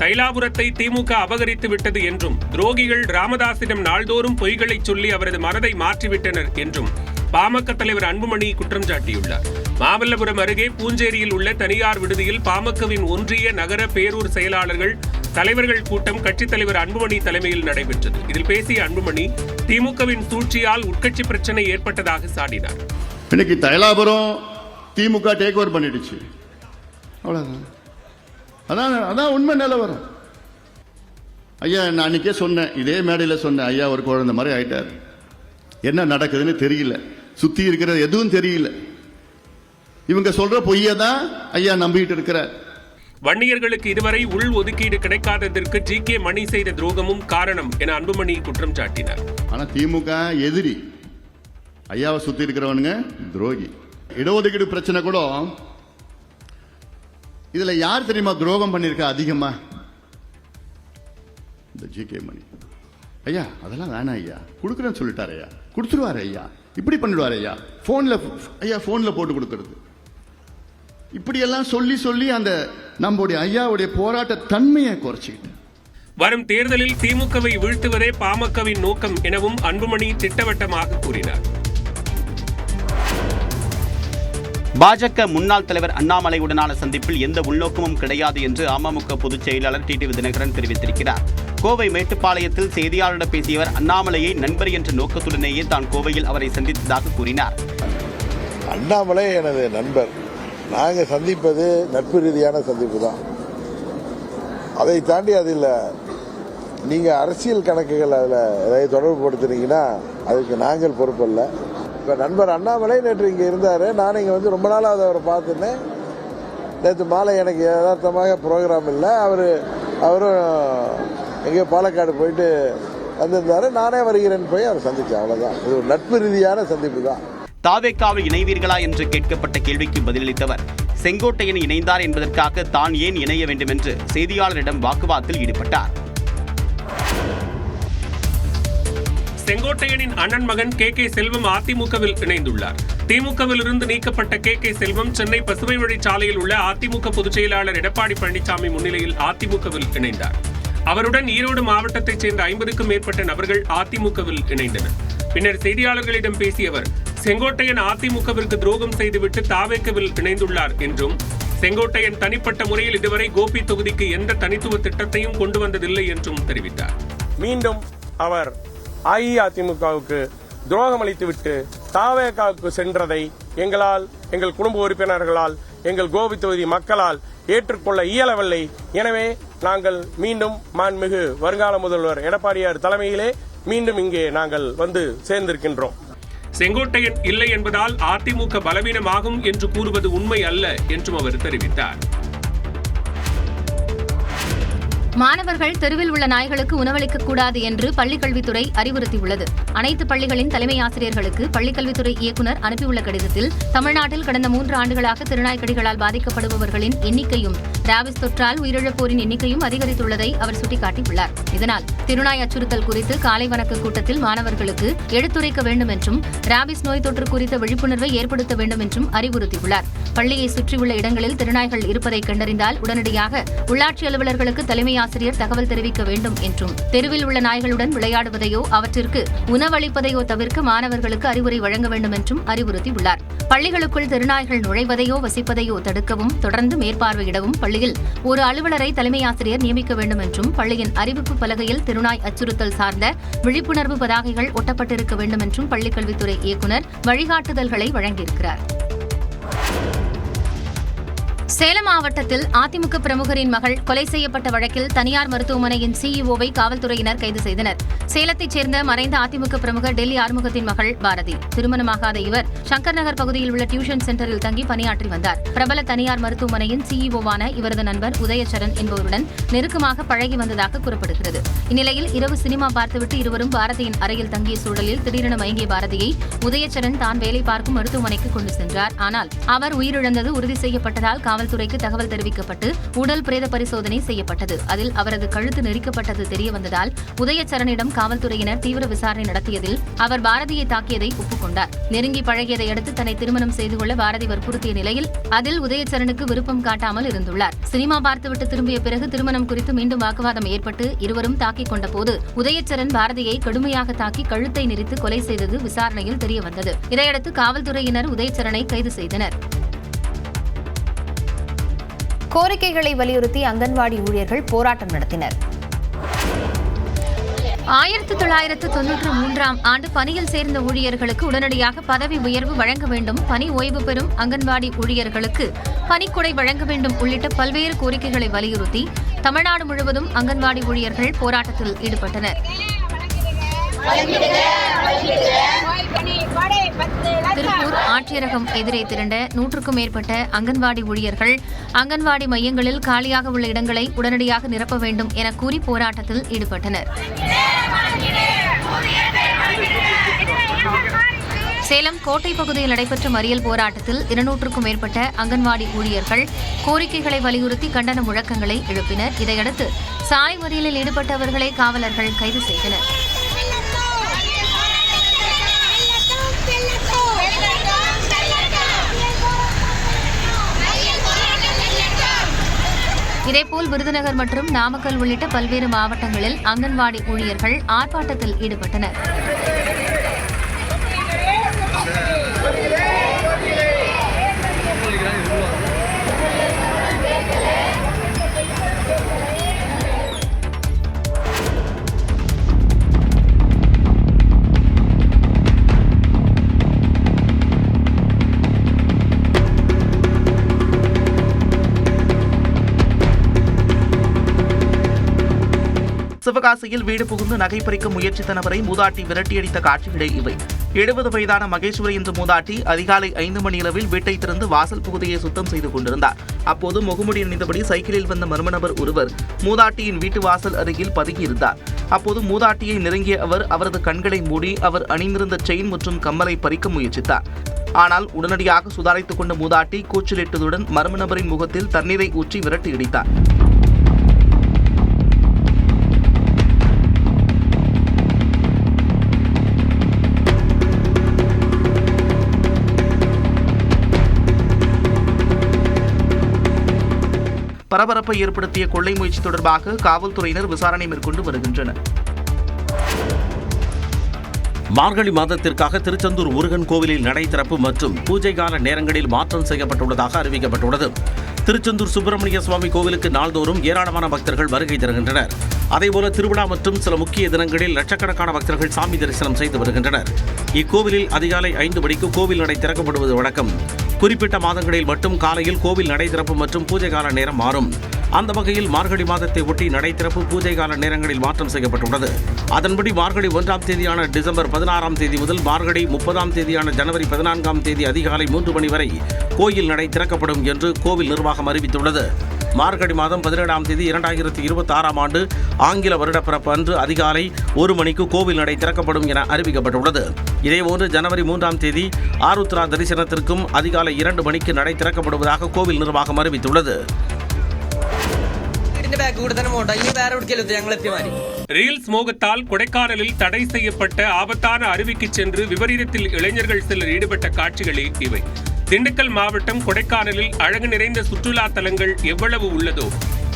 தைலாபுரத்தை திமுக அபகரித்து விட்டது என்றும் துரோகிகள் ராமதாசிடம் நாள்தோறும் பொய்களை சொல்லி அவரது மனதை மாற்றிவிட்டனர் என்றும் பாமக தலைவர் அன்புமணி குற்றம் சாட்டியுள்ளார். மாமல்லபுரம் அருகே பூஞ்சேரியில் உள்ள தனியார் விடுதியில் பாமகவின் ஒன்றிய நகர பேரூர் செயலாளர்கள் தலைவர்கள் கூட்டம் கட்சித் தலைவர் அன்புமணி தலைமையில் நடைபெற்றது. இதில் பேசிய அன்புமணி திமுகவின் சூழ்ச்சியால் உட்கட்சி பிரச்சனை ஏற்பட்டதாக சாடினார். இன்னைக்கு தைலாபுரம் திமுக டேக் ஓவர் பண்ணிடுச்சு, அவ்வளவுதான். அதான் உண்மை நிலவரம். ஐயா நான் அன்னைக்கே சொன்னேன், இதே மேடையில் சொன்னேன், ஐயா ஒரு குழந்தை மாதிரி ஆயிட்டார், என்ன நடக்குதுன்னு தெரியல, சுத்தி இருக்கிறது எதுவும் தெரியல, இவங்க சொல்ற பொய்யை தான் ஐயா நம்பிட்டு இருக்கிறார். வன்னியர்களுக்கு இதுவரை உள் ஒதுக்கீடு கிடைக்காததற்கு ஜி.கே. மணி செய்த துரோகமும் காரணம் என அன்புமணி குற்றம் சாட்டினார். ஆனா திமுக எதிரி, ஐயாவை சுத்தி இருக்கிறவனுங்க துரோகி. இடஒதுக்கீடு பிரச்சனை கூட இதுல யார் தெரியுமா துரோகம் பண்ணிருக்கா அதிகமா? இந்த ஜி.கே. மணி. ஐயா அதெல்லாம் வேணாம் ஐயா, கொடுக்குறேன்னு சொல்லிட்டாரு ஐயா, கொடுத்துருவாரு ஐயா, இப்படி பண்ணிடுவாரு ஐயா, போன்ல போட்டு கொடுக்கறது, இப்படியெல்லாம் சொல்லி சொல்லி அந்த நம்முடைய ஐயாவுடைய போராட்ட தன்மையை குறைச்சிக்கிட்டு வரும் தேர்தலில் திமுகவை வீழ்த்துவதே பாமகவின் நோக்கம் எனவும் அன்புமணி திட்டவட்டமாக கூறினார். பாஜக முன்னாள் தலைவர் அண்ணாமலையுடனான சந்திப்பில் எந்த உள்நோக்கமும் கிடையாது என்று அமமுக பொதுச் செயலாளர் டிடிவி தினகரன் தெரிவித்திருக்கிறார். கோவை மேட்டுப்பாளையத்தில் செய்தியாளரிடம் பேசியவர் அண்ணாமலையை நண்பர் என்ற நோக்கத்துடனேயே தான் கோவையில் அவரை சந்தித்ததாக கூறினார். அண்ணாமலை எனது நண்பர், நாங்கள் சந்திப்பது நட்பு ரீதியான சந்திப்பு தான். அதை தாண்டி அதில் நீங்கள் அரசியல் கணக்குகள் அதில் ஏதாவது தொடர்பு படுத்துனீங்கன்னா அதுக்கு நாங்கள் பொறுப்பல்ல. இப்போ நண்பர் அண்ணாமலை நேற்று இங்கே இருந்தார், நான் இங்கே வந்து ரொம்ப நாளாக அவரை பார்த்துனேன். நேற்று மாலை எனக்கு யதார்த்தமாக ப்ரோக்ராம் இல்லை, அவரும் எங்கேயோ பாலக்காடு போயிட்டு வந்திருந்தாரு, நானே வருகிறேன்னு போய் அவரை சந்தித்தேன், அவ்வளோதான். இது ஒரு நட்பு ரீதியான சந்திப்பு தான். தாவேக்காவில் இணைவீர்களா என்று கேட்கப்பட்ட கேள்விக்கு பதிலளித்தவர் செங்கோட்டையன் இணைந்தார் என்பதற்காக தான் ஏன் இணைய வேண்டும் என்று செய்தியாளரிடம் வாக்குவாதத்தில் ஈடுபட்டார். செங்கோட்டையனின் அண்ணன் மகன் கே. செல்வம் அதிமுகவில் இணைந்துள்ளார். திமுகவில் இருந்து நீக்கப்பட்ட கே. செல்வம் சென்னை பசுமை வழிச்சாலையில் உள்ள அதிமுக பொதுச் செயலாளர் எடப்பாடி பழனிசாமி முன்னிலையில் அதிமுகவில் இணைந்தார். அவருடன் ஈரோடு மாவட்டத்தைச் சேர்ந்த 50க்கும் மேற்பட்ட நபர்கள் அதிமுகவில் இணைந்தனர். பின்னர் செய்தியாளர்களிடம் பேசிய அவர் செங்கோட்டையன் அதிமுகவிற்கு துரோகம் செய்துவிட்டு தாவேக்கவில் இணைந்துள்ளார் என்றும், செங்கோட்டையன் தனிப்பட்ட முறையில் இதுவரை கோபி தொகுதிக்கு எந்த தனித்துவ திட்டத்தையும் கொண்டு வந்ததில்லை என்றும் தெரிவித்தார். மீண்டும் அவர் அஇஅதிமுகவுக்கு துரோகம் அளித்துவிட்டு தாவேகாவுக்கு சென்றதை எங்கள் குடும்ப உறுப்பினர்களால், எங்கள் கோபி தொகுதி மக்களால் ஏற்றுக்கொள்ள இயலவில்லை. எனவே நாங்கள் மீண்டும் மாண்புமிகு வருங்கால முதல்வர் எடப்பாடியார் தலைமையிலே மீண்டும் இங்கே நாங்கள் வந்து சேர்ந்திருக்கின்றோம். செங்கோட்டையன் இல்லை என்பதால் அதிமுக பலவீனமாகும் என்று கூறுவது உண்மை அல்ல என்றும் அவர் தெரிவித்தார். மாணவர்கள் தெருவில் உள்ள நாய்களுக்கு உணவளிக்கக் கூடாது என்று பள்ளிக்கல்வித்துறை அறிவுறுத்தியுள்ளது. அனைத்து பள்ளிகளின் தலைமை ஆசிரியர்களுக்கு பள்ளிக்கல்வித்துறை இயக்குநர் அனுப்பியுள்ள கடிதத்தில் தமிழ்நாட்டில் கடந்த 3 ஆண்டுகளாக திருநாய்க்கடிகளால் பாதிக்கப்படுபவர்களின் எண்ணிக்கையும் ராபிஸ் தொற்றால் உயிரிழப்போரின் எண்ணிக்கையும் அதிகரித்துள்ளதை அவர் சுட்டிக்காட்டியுள்ளார். இதனால் திருநாய் அச்சுறுத்தல் குறித்து காலை வணக்க கூட்டத்தில் மாணவர்களுக்கு எடுத்துரைக்க வேண்டும் என்றும் ராபிஸ் நோய் தொற்று குறித்த விழிப்புணர்வை ஏற்படுத்த வேண்டும் என்றும் அறிவுறுத்தியுள்ளார். பள்ளியை சுற்றியுள்ள இடங்களில் திருநாய்கள் இருப்பதை கண்டறிந்தால் உடனடியாக உள்ளாட்சி அலுவலர்களுக்கு தலைமை ஆசிரியர் தகவல் தெரிவிக்க வேண்டும் என்றும், தெருவில் உள்ள நாய்களுடன் விளையாடுவதையோ அவற்றிற்கு உணவளிப்பதையோ தவிர்க்க மாணவர்களுக்கு அறிவுரை வழங்க வேண்டும் என்றும் அறிவுறுத்தியுள்ளார். பள்ளிகளுக்குள் திருநாய்கள் நுழைவதையோ வசிப்பதையோ தடுக்கவும், தொடர்ந்து மேற்பார்வையிடவும் பள்ளி பள்ளியில் ஒரு அலுவலரை தலைமை ஆசிரியர் நியமிக்க வேண்டும் என்றும் பள்ளியின் அறிவிப்பு பலகையில் திருநாய் அச்சுறுத்தல் சார்ந்த விழிப்புணர்வு பதாகைகள் ஒட்டப்பட்டிருக்க வேண்டும் என்றும் பள்ளிக்கல்வித்துறை இயக்குநர் வழிகாட்டுதல்களை வழங்கியிருக்கிறார். சேலம் மாவட்டத்தில் அதிமுக பிரமுகரின் மகள் கொலை செய்யப்பட்ட வழக்கில் தனியார் மருத்துவமனையின் சிஇஓவை காவல்துறையினர் கைது செய்தனர். சேலத்தைச் சேர்ந்த மறைந்த அதிமுக பிரமுகர் டெல்லி ஆறுமுகத்தின் மகள் பாரதி. திருமணமாகாத இவர் சங்கர் நகர் பகுதியில் உள்ள டியூஷன் சென்டரில் தங்கி பணியாற்றி வந்தார். பிரபல தனியார் மருத்துவமனையின் சிஇஓவான இவரது நண்பர் உதயசரண் என்பவருடன் நெருக்கமாக பழகி வந்ததாக கூறப்படுகிறது. இந்நிலையில் இரவு சினிமா பார்த்துவிட்டு இருவரும் பாரதியின் அறையில் தங்கிய சூழலில் திடீரென மயங்கிய பாரதியை உதயசரண் தான் வேலை பார்க்கும் மருத்துவமனைக்கு கொண்டு சென்றார். ஆனால் அவர் உயிரிழந்தது உறுதி செய்யப்பட்டதால் காவல்துறைக்கு தகவல் தெரிவிக்கப்பட்டு உடல் பிரேத பரிசோதனை செய்யப்பட்டது. அதில் அவரது கழுத்து நெரிக்கப்பட்டது தெரியவந்ததால் உதயசரணிடம் காவல்துறையினர் தீவிர விசாரணை நடத்தியதில் அவர் பாரதியை தாக்கியதை ஒப்புக்கொண்டார். நெருங்கி பழகியதை அடுத்து தன்னை திருமணம் செய்து கொள்ள பாரதி வற்புறுத்திய நிலையில் அதில் உதயசரனுக்கு விருப்பம் காட்டாமல் இருந்துள்ளார். சினிமா பார்த்துவிட்டு திரும்பிய பிறகு திருமணம் குறித்து மீண்டும் வாக்குவாதம் ஏற்பட்டு இருவரும் தாக்கிக் கொண்ட போது உதயசரன் பாரதியை கடுமையாக தாக்கி கழுத்தை நெரித்து கொலை செய்தது விசாரணையில் தெரியவந்தது. இதையடுத்து காவல்துறையினர் உதயசரனை கைது செய்தனர். கோரிக்கைகளை வலியுறுத்தி அங்கன்வாடி ஊழியர்கள் போராட்டம் நடத்தினர். 1993ஆம் ஆண்டு பணியில் சேர்ந்த ஊழியர்களுக்கு உடனடியாக பதவி உயர்வு வழங்க வேண்டும், பணி ஓய்வு பெறும் அங்கன்வாடி ஊழியர்களுக்கு பணிக்கொடை வழங்க வேண்டும் உள்ளிட்ட பல்வேறு கோரிக்கைகளை வலியுறுத்தி தமிழ்நாடு முழுவதும் அங்கன்வாடி ஊழியர்கள் போராட்டத்தில் ஈடுபட்டனர். திருப்பூர் ஆட்சியரகம் எதிரே திரண்ட 100க்கும் மேற்பட்ட அங்கன்வாடி ஊழியர்கள் அங்கன்வாடி மையங்களில் காலியாக உள்ள இடங்களை உடனடியாக நிரப்ப வேண்டும் என கூறி போராட்டத்தில் ஈடுபட்டனர். சேலம் கோட்டை பகுதியில் நடைபெற்ற மறியல் போராட்டத்தில் 200க்கும் மேற்பட்ட அங்கன்வாடி ஊழியர்கள் கோரிக்கைகளை வலியுறுத்தி கண்டன முழக்கங்களை எழுப்பினர். இதையடுத்து சாலை மறியலில் ஈடுபட்டவர்களை காவலர்கள் கைது செய்தனர். இதேபோல் விருதுநகர் மற்றும் நாமக்கல் உள்ளிட்ட பல்வேறு மாவட்டங்களில் அங்கன்வாடி ஊழியர்கள் ஆர்ப்பாட்டத்தில் ஈடுபட்டனர். சிவகாசியில் வீடு புகுந்து நகை பறிக்க முயற்சித்த நபரை மூதாட்டி விரட்டியடித்த காட்சிகளே இவை. 70 வயதான மகேஸ்வரி என்ற மூதாட்டி அதிகாலை 5 மணியளவில் வீட்டை திறந்து வாசல் பகுதியை சுத்தம் செய்து கொண்டிருந்தார். அப்போது முகமுடி அணிந்தபடி சைக்கிளில் வந்த மர்ம நபர் ஒருவர் மூதாட்டியின் வீட்டு வாசல் அருகில் பதுங்கியிருந்தார். அப்போது மூதாட்டியை நெருங்கிய அவர் அவரது கண்களை மூடி அவர் அணிந்திருந்த செயின் மற்றும் கம்மலை பறிக்க முயற்சித்தார். ஆனால் உடனடியாக சுதாரித்துக் கொண்ட மூதாட்டி கூச்சலிட்டதுடன் மர்ம நபரின் முகத்தில் தண்ணீரை ஊற்றி விரட்டி அடித்தார். பரபரப்பை ஏற்படுத்திய கொள்ளை முயற்சி தொடர்பாக காவல்துறையினர் விசாரணை மேற்கொண்டு வருகின்றனர். மார்கழி மாதத்திற்காக திருச்செந்தூர் முருகன் கோவிலில் நடை திறப்பு மற்றும் பூஜை கால நேரங்களில் மாற்றம் செய்யப்பட்டுள்ளதாக அறிவிக்கப்பட்டுள்ளது. திருச்செந்தூர் சுப்பிரமணிய சுவாமி கோவிலுக்கு நாள்தோறும் ஏராளமான பக்தர்கள் வருகை தருகின்றனர். அதேபோல திருவிழா மற்றும் சில முக்கிய தினங்களில் லட்சக்கணக்கான பக்தர்கள் சாமி தரிசனம் செய்து வருகின்றனர். இக்கோவிலில் அதிகாலை 5 மணிக்கு கோவில் நடை திறக்கப்படுவது வழக்கம். குறிப்பிட்ட மாதங்களில் மட்டும் காலையில் கோவில் நடை திறப்பு மற்றும் பூஜை கால நேரம் மாறும். அந்த வகையில் மார்கழி மாதத்தை ஒட்டி நடை திறப்பு பூஜை கால நேரங்களில் மாற்றம் செய்யப்பட்டுள்ளது. அதன்படி மார்கழி 1ஆம் தேதியான டிசம்பர் 16ஆம் தேதி முதல் மார்கழி 30ஆம் தேதியான ஜனவரி 14ஆம் தேதி அதிகாலை 3 மணி வரை கோயில் நடை திறக்கப்படும் என்று கோவில் நிர்வாகம் அறிவித்துள்ளது. மார்கழி மாதம் 17ஆம் தேதி 2026ஆம் ஆண்டு ஆங்கில வருடப்பிறப்பு அன்று அதிகாலை 1 மணிக்கு கோவில் நடை திறக்கப்படும் என அறிவிக்கப்பட்டுள்ளது. இதேபோன்று ஜனவரி 3ஆம் தேதி ஆருத்ரா தரிசனத்திற்கும் அதிகாலை 2 மணிக்கு நடை திறக்கப்படுவதாக கோவில் நிர்வாகம் அறிவித்துள்ளது. ரீல்ஸ் மோகத்தால் கொடைக்கானலில் தடை செய்யப்பட்ட ஆபத்தான அருவிக்கு சென்று விபரீதத்தில் இளைஞர்கள் சிலர் ஈடுபட்ட காட்சிகளே இவை. திண்டுக்கல் மாவட்டம் கொடைக்கானலில் அழகு நிறைந்த சுற்றுலா தலங்கள் எவ்வளவு உள்ளதோ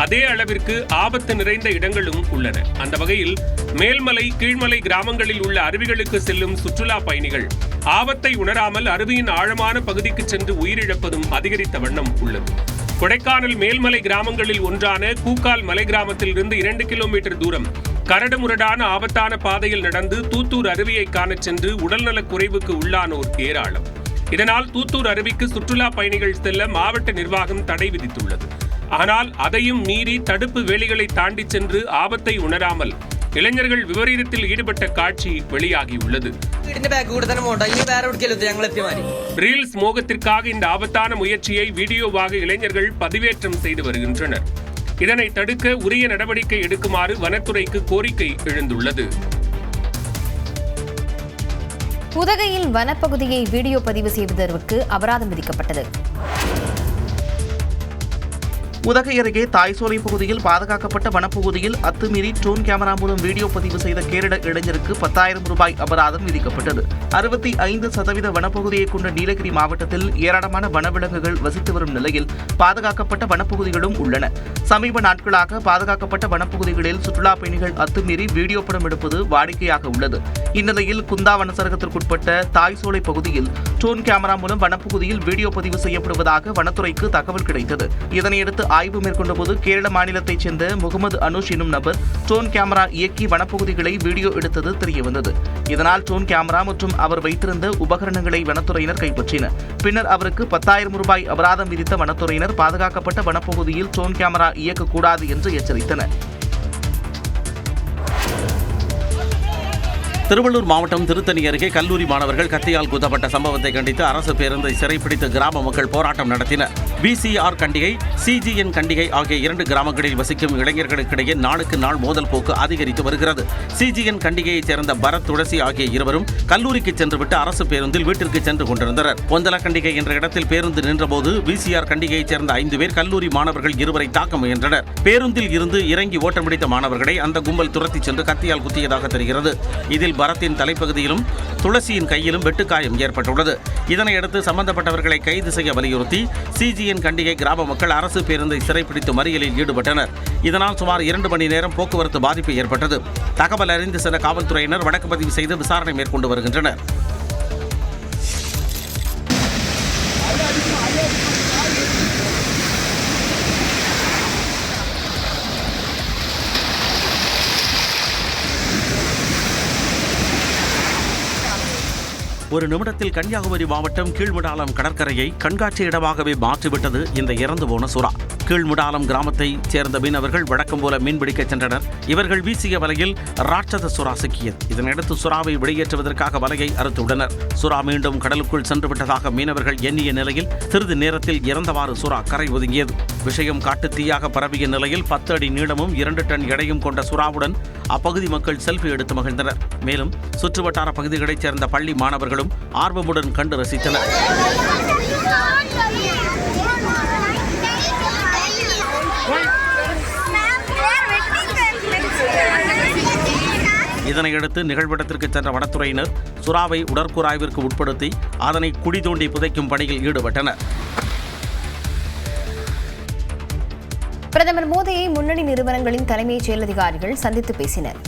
அதே அளவிற்கு ஆபத்து நிறைந்த இடங்களும் உள்ளன. அந்த வகையில் மேல்மலை கீழ்மலை கிராமங்களில் உள்ள அருவிகளுக்கு செல்லும் சுற்றுலா பயணிகள் ஆபத்தை உணராமல் அருவியின் ஆழமான பகுதிக்கு சென்று உயிரிழப்பதும் அதிகரித்த வண்ணம் உள்ளது. கொடைக்கானல் மேல்மலை கிராமங்களில் ஒன்றான கூக்கால் மலை கிராமத்தில் இருந்து 2 கிலோமீட்டர் தூரம் கரடுமுரடான ஆபத்தான பாதையில் நடந்து தூத்தூர் அருவியை காணச் சென்று உடல்நலக் குறைவுக்கு உள்ளானோர் ஏராளம். இதனால் தூத்தூர் அருவிக்கு சுற்றுலா பயணிகள் செல்ல மாவட்ட நிர்வாகம் தடை விதித்துள்ளது. ஆனால் அதையும் மீறி தடுப்பு வேலிகளை தாண்டி சென்று ஆபத்தை உணராமல் இளைஞர்கள் விபரீதத்தில் ஈடுபட்ட காட்சி வெளியாகியுள்ளது. ரீல்ஸ் மோகத்திற்காக இந்த ஆபத்தான முயற்சியை வீடியோவாக இளைஞர்கள் பதிவேற்றம் செய்து வருகின்றனர். இதனை தடுக்க உரிய நடவடிக்கை எடுக்குமாறு வனத்துறைக்கு கோரிக்கை எழுந்துள்ளது. உதகையில் வனப்பகுதியை வீடியோ பதிவு செய்வதற்கு அபராதம் விதிக்கப்பட்டது. உதகை அருகே தாய்சோலை பகுதியில் பாதுகாக்கப்பட்ட வனப்பகுதியில் அத்துமீறி ட்ரோன் கேமரா மூலம் வீடியோ பதிவு செய்த கேரள இளைஞருக்கு 10,000 ரூபாய் அபராதம் விதிக்கப்பட்டது. 65% வனப்பகுதியை கொண்ட நீலகிரி மாவட்டத்தில் ஏராளமான வனவிலங்குகள் வசித்து வரும் நிலையில் பாதுகாக்கப்பட்ட வனப்பகுதிகளும் உள்ளன. சமீப நாட்களாக பாதுகாக்கப்பட்ட வனப்பகுதிகளில் சுற்றுலா பயணிகள் அத்துமீறி வீடியோ படம் எடுப்பது வாடிக்கையாக உள்ளது. இந்நிலையில் குந்தா வனச்சரகத்திற்குட்பட்ட தாய்சோலை பகுதியில் ட்ரோன் கேமரா மூலம் வனப்பகுதியில் வீடியோ பதிவு செய்யப்படுவதாக வனத்துறைக்கு தகவல் கிடைத்தது. இதனையடுத்து ஆய்வு மேற்கொண்டபோது கேரள மாநிலத்தைச் சேர்ந்த முகமது அனுஷ் எனும் நபர் ட்ரோன் கேமரா இயக்கி வனப்பகுதிகளை வீடியோ எடுத்தது தெரியவந்தது. இதனால் ட்ரோன் கேமரா மற்றும் அவர் வைத்திருந்த உபகரணங்களை வனத்துறையினர் கைப்பற்றினர். பின்னர் அவருக்கு 10,000 ரூபாய் அபராதம் விதித்த வனத்துறையினர் பாதுகாக்கப்பட்ட வனப்பகுதியில் ட்ரோன் கேமரா இயக்கக்கூடாது என்று எச்சரித்தனர். திருவள்ளூர் மாவட்டம் திருத்தணி அருகே கல்லூரி மாணவர்கள் கத்தியால் குத்தப்பட்ட சம்பவத்தை கண்டித்து அரசு பேருந்தை சிறைப்பிடித்து கிராம மக்கள் போராட்டம் நடத்தினர். பிசிஆர் கண்டிகை, சிஜிஎன் கண்டிகை ஆகிய 2 கிராமங்களில் வசிக்கும் இளைஞர்களுக்கிடையே நாளுக்கு நாள் மோதல் போக்கு அதிகரித்து வருகிறது. சிஜிஎன் கண்டிகையைச் சேர்ந்த பரத், துளசி ஆகிய இருவரும் கல்லூரிக்கு சென்றுவிட்டு அரசு பேருந்தில் வீட்டிற்கு சென்று கொண்டிருந்தனர். பொந்தல கண்டிகை என்ற இடத்தில் பேருந்து நின்றபோது பிசிஆர் கண்டிகையைச் சேர்ந்த 5 பேர் கல்லூரி மாணவர்கள் 2வரை தாக்க முயன்றனர். பேருந்தில் இருந்து இறங்கி ஓட்டம் பிடித்த மாணவர்களை அந்த கும்பல் துரத்தி சென்று கத்தியால் குத்தியதாக தெரிகிறது. இதில் பரத்தின் தலைப்பகுதியிலும் துளசியின் கையிலும் வெட்டுக்காயம் ஏற்பட்டுள்ளது. இதனையடுத்து சம்பந்தப்பட்டவர்களை கைது செய்ய வலியுறுத்தி சிஜிஎன் கண்டிகை கிராம மக்கள் அரசு பேருந்தை சிறைப்பிடித்து மறியலில் ஈடுபட்டனர். இதனால் சுமார் 2 மணி நேரம் போக்குவரத்து பாதிப்பு ஏற்பட்டது. தகவல் அறிந்து சென்ற காவல்துறையினர் வழக்கு பதிவு செய்து விசாரணை மேற்கொண்டு வருகின்றனர். ஒரு நிமிடத்தில் கன்னியாகுமரி மாவட்டம் கீழ்முடாலம் கடற்கரையை கண்காட்சி இடமாகவே மாற்றிவிட்டது இந்த இறந்து போன சுறா. கீழ்முடாலம் கிராமத்தைச் சேர்ந்த மீனவர்கள் வழக்கம் போல மீன்பிடிக்க சென்றனர். இவர்கள் வீசிய வலையில் ராட்சத சுறா சிக்கியது. இதனையடுத்து சுறாவை வெளியேற்றுவதற்காக வலையை அறுத்துள்ளனர். சுறா மீண்டும் கடலுக்குள் சென்று விட்டதாக மீனவர்கள் எண்ணிய நிலையில் சிறிது நேரத்தில் இறந்தவாறு சுறா கரை ஒதுங்கியது. விஷயம் காட்டு தீயாக பரவிய நிலையில் 10 அடி நீளமும் 2 டன் எடையும் கொண்ட சுறாவுடன் அப்பகுதி மக்கள் செல்ஃபி எடுத்து மகிழ்ந்தனர். மேலும் சுற்றுவட்டார பகுதிகளைச் சேர்ந்த பள்ளி மாணவர்களும் ஆர்வமுடன் கண்டு ரசித்தனர். இதனையடுத்து நிகழ்விடத்திற்கு சென்ற வனத்துறையினர் சுறாவை உடற்கூராய்விற்கு உட்படுத்தி அதனை குழி தோண்டி புதைக்கும் பணியில் ஈடுபட்டனர். பிரதமர் மோடியை முன்னணி நிறுவனங்களின் தலைமைச் செயல் அதிகாரிகள் சந்தித்து பேசினர்.